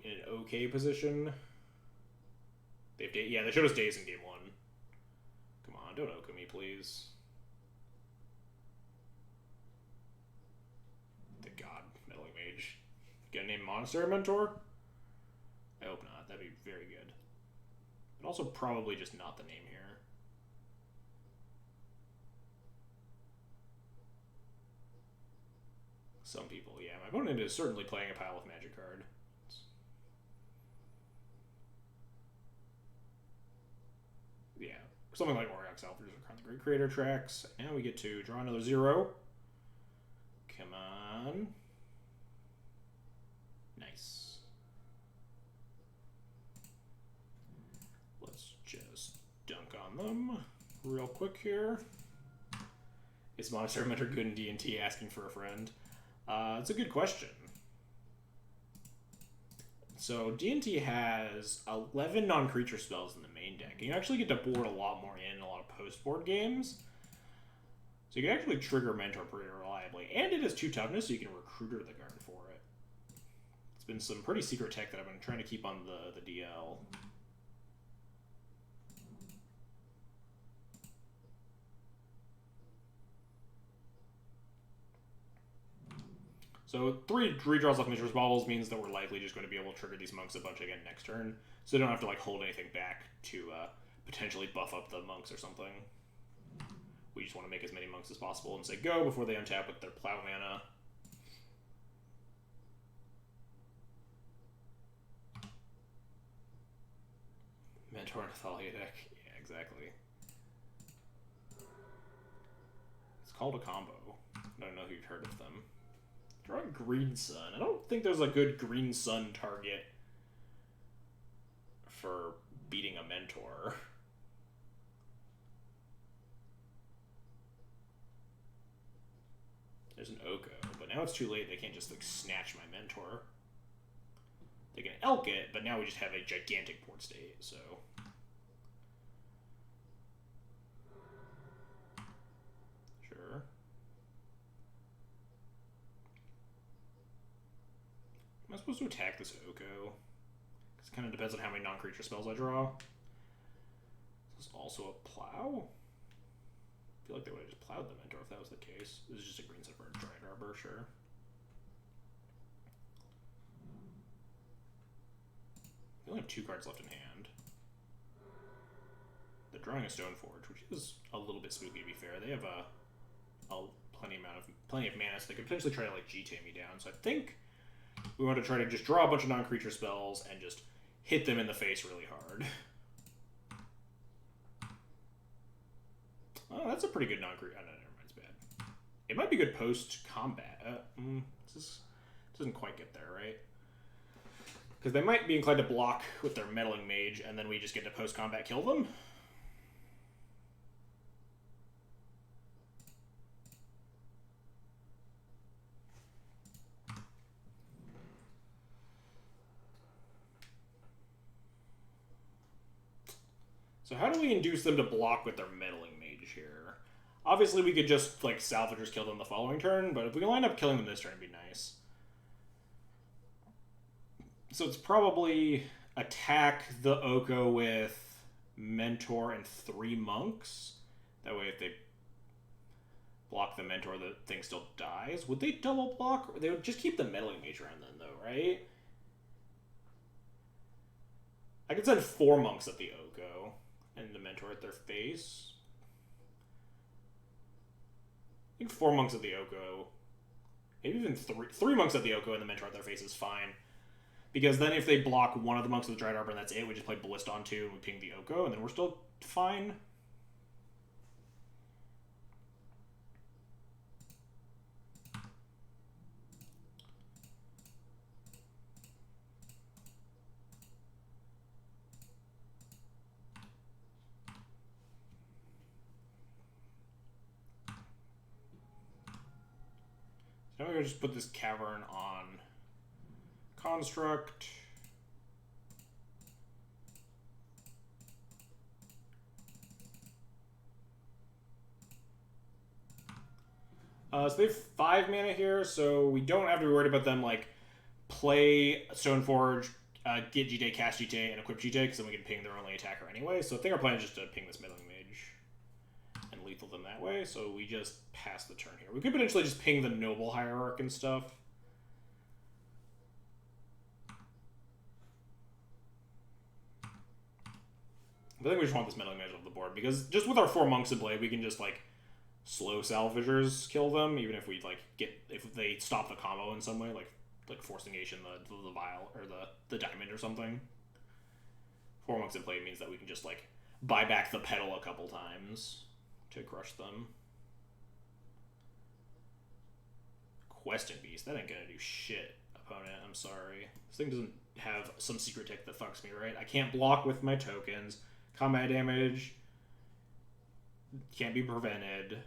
S1: in an okay position. Yeah, they showed us Daze in game 1. Come on, don't Oko me, please. Thank God, Meddling Mage. Get a name Monastery Mentor? I hope not, that'd be very good. But also probably just not the name here. Some people, yeah. My opponent is certainly playing a pile of magic card. Yeah, something like Aurochs Alphas are the Great Creator tracks. Now we get to draw another 0. Come on. Nice. Let's just dunk on them real quick here. Is Monastery Mentor good in D&T? Asking for a friend. It's a good question. So D&T has 11 non-creature spells in the main deck. You can actually get to board a lot more in a lot of post-board games. So you can actually trigger Mentor pretty reliably. And it has 2 toughness, so you can Recruiter the card for it. It's been some pretty secret tech that I've been trying to keep on the DL. So 3 redraws off Mishra's Baubles means that we're likely just going to be able to trigger these monks a bunch again next turn. So they don't have to like hold anything back to potentially buff up the monks or something. We just want to make as many monks as possible and say go before they untap with their plow mana. Mentor and Thalia deck. Yeah, exactly. It's called a combo. I don't know if you've heard of them. Drawing Green Sun. I don't think there's a good Green Sun target for beating a Mentor. There's an Oko, but now it's too late. They can't just like snatch my Mentor. They can elk it, but now we just have a gigantic board state, so. Sure. Am I supposed to attack this Oko? Because it kind of depends on how many non-creature spells I draw. This is also a plow? I feel like they would have just plowed the Mentor if that was the case. This is just a green set for a Dried Arbor, sure. They only have 2 cards left in hand. They're drawing a Stoneforge, which is a little bit spooky to be fair. They have plenty of mana, so they could potentially try to like G-Tay me down. So I think we want to try to just draw a bunch of non-creature spells and just hit them in the face really hard. Oh, that's a pretty good non-creature. Oh, no, never mind, it's bad. It might be good post-combat. This doesn't quite get there, right? Because they might be inclined to block with their Meddling Mage, and then we just get to post-combat kill them. So how do we induce them to block with their Meddling Mage here? Obviously, we could just, like, Salvagers kill them the following turn, but if we can line up killing them this turn, it'd be nice. So it's probably attack the Oko with Mentor and 3 monks. That way, if they block the Mentor, the thing still dies. Would they double block? Or they would just keep the Meddling Mage around then, though, right? I could send 4 monks at the Oko and the Mentor at their face. I think 4 monks at the Oko. Maybe even 3 monks at the Oko and the Mentor at their face is fine. Because then if they block one of the monks with the Dried Arbor and that's it, we just play Ballista on 2 and we ping the Oko, and then we're still fine. So now we're going to just put this Cavern on Construct. So they have 5 mana here, so we don't have to be worried about them, like, play Stoneforge, get G-Day, cast G-Day, and equip G-Day, because then we can ping their only attacker anyway. So I think our plan is just to ping this Meddling Mage and lethal them that way, so we just pass the turn here. We could potentially just ping the Noble Hierarch and stuff. I think we just want this Meddling Mage off the board, because just with our 4 monks in play, we can just, like, slow salvagers kill them, even if we like if they stop the combo in some way, like force negation the vial or the diamond or something. 4 monks in play means that we can just like buy back the pedal a couple times to crush them. Question Beast, that ain't gonna do shit, opponent. I'm sorry. This thing doesn't have some secret tech that fucks me, right? I can't block with my tokens. Combat damage can't be prevented.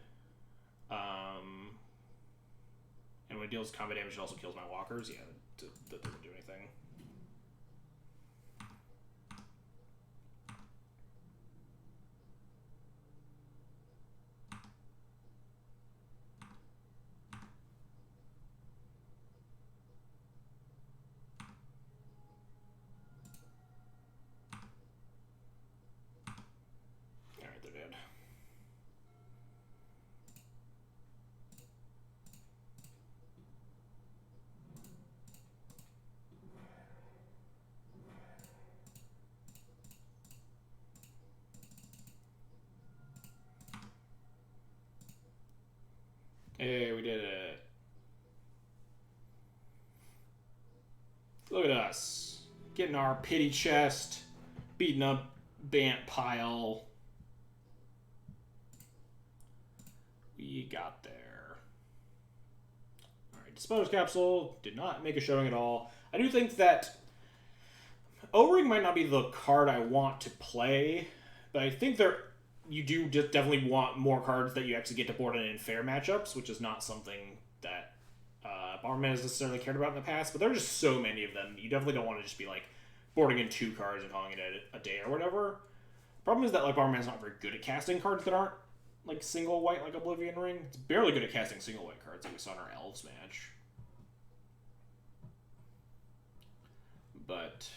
S1: And when it deals combat damage, it also kills my walkers. Yeah, that doesn't do anything. Alright, they're dead. Hey, we did it. Look at us. Getting our pity chest, beating up Bant Pile. We got there. Alright, Disposed Capsule did not make a showing at all. I do think that O-Ring might not be the card I want to play, but I think you do just definitely want more cards that you actually get to board in fair matchups, which is not something that Bomberman has necessarily cared about in the past, but there are just so many of them. You definitely don't want to just be like boarding in 2 cards and calling it a day or whatever. Problem is that like Bomberman's not very good at casting cards that aren't like single white like Oblivion Ring. It's barely good at casting single white cards like we saw in our Elves match. But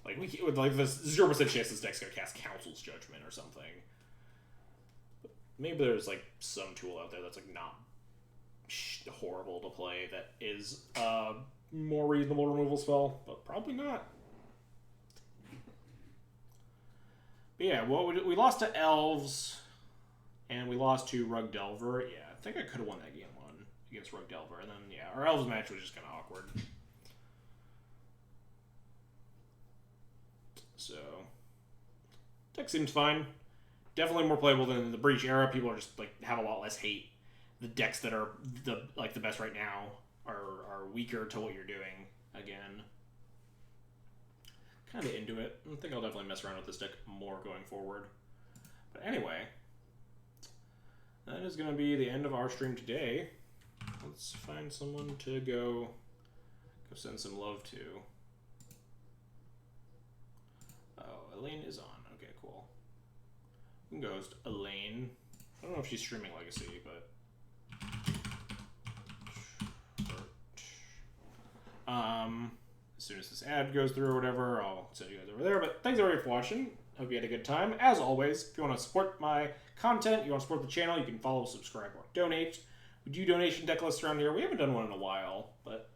S1: like we with like this 0% chance this deck's gonna cast Council's Judgment or something. But maybe there's like some tool out there that's like not horrible to play that is a more reasonable removal spell, but probably not. But yeah, well, we lost to Elves, and we lost to Rug Delver. Yeah, I think I could have won that game 1 against Rug Delver, and then yeah, our Elves match was just kind of awkward. So, deck seems fine. Definitely more playable than the Breach era. People are just like have a lot less hate. The decks that are the best right now are weaker to what you're doing again. Kind of into it. I think I'll definitely mess around with this deck more going forward. But anyway, that is going to be the end of our stream today. Let's find someone to go send some love to. Oh, Elaine is on. Okay, cool. We can ghost Elaine. I don't know if she's streaming Legacy, but as soon as this ad goes through or whatever, I'll send you guys over there. But thanks everybody for watching. Hope you had a good time. As always, if you want to support my content, you want to support the channel, you can follow, subscribe, or donate. We do donation deck lists around here. We haven't done one in a while, but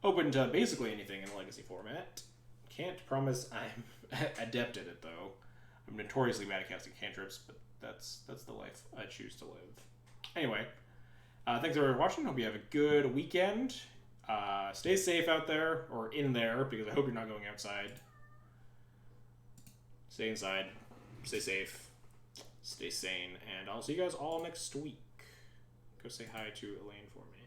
S1: open to basically anything in a Legacy format. Can't promise I'm adept at it, though. I'm notoriously bad at casting cantrips, but that's the life I choose to live. Anyway, thanks everybody for watching. Hope you have a good weekend. Stay safe out there, or in there, because I hope you're not going outside. Stay inside, stay safe, stay sane, and I'll see you guys all next week. Go say hi to Elaine for me.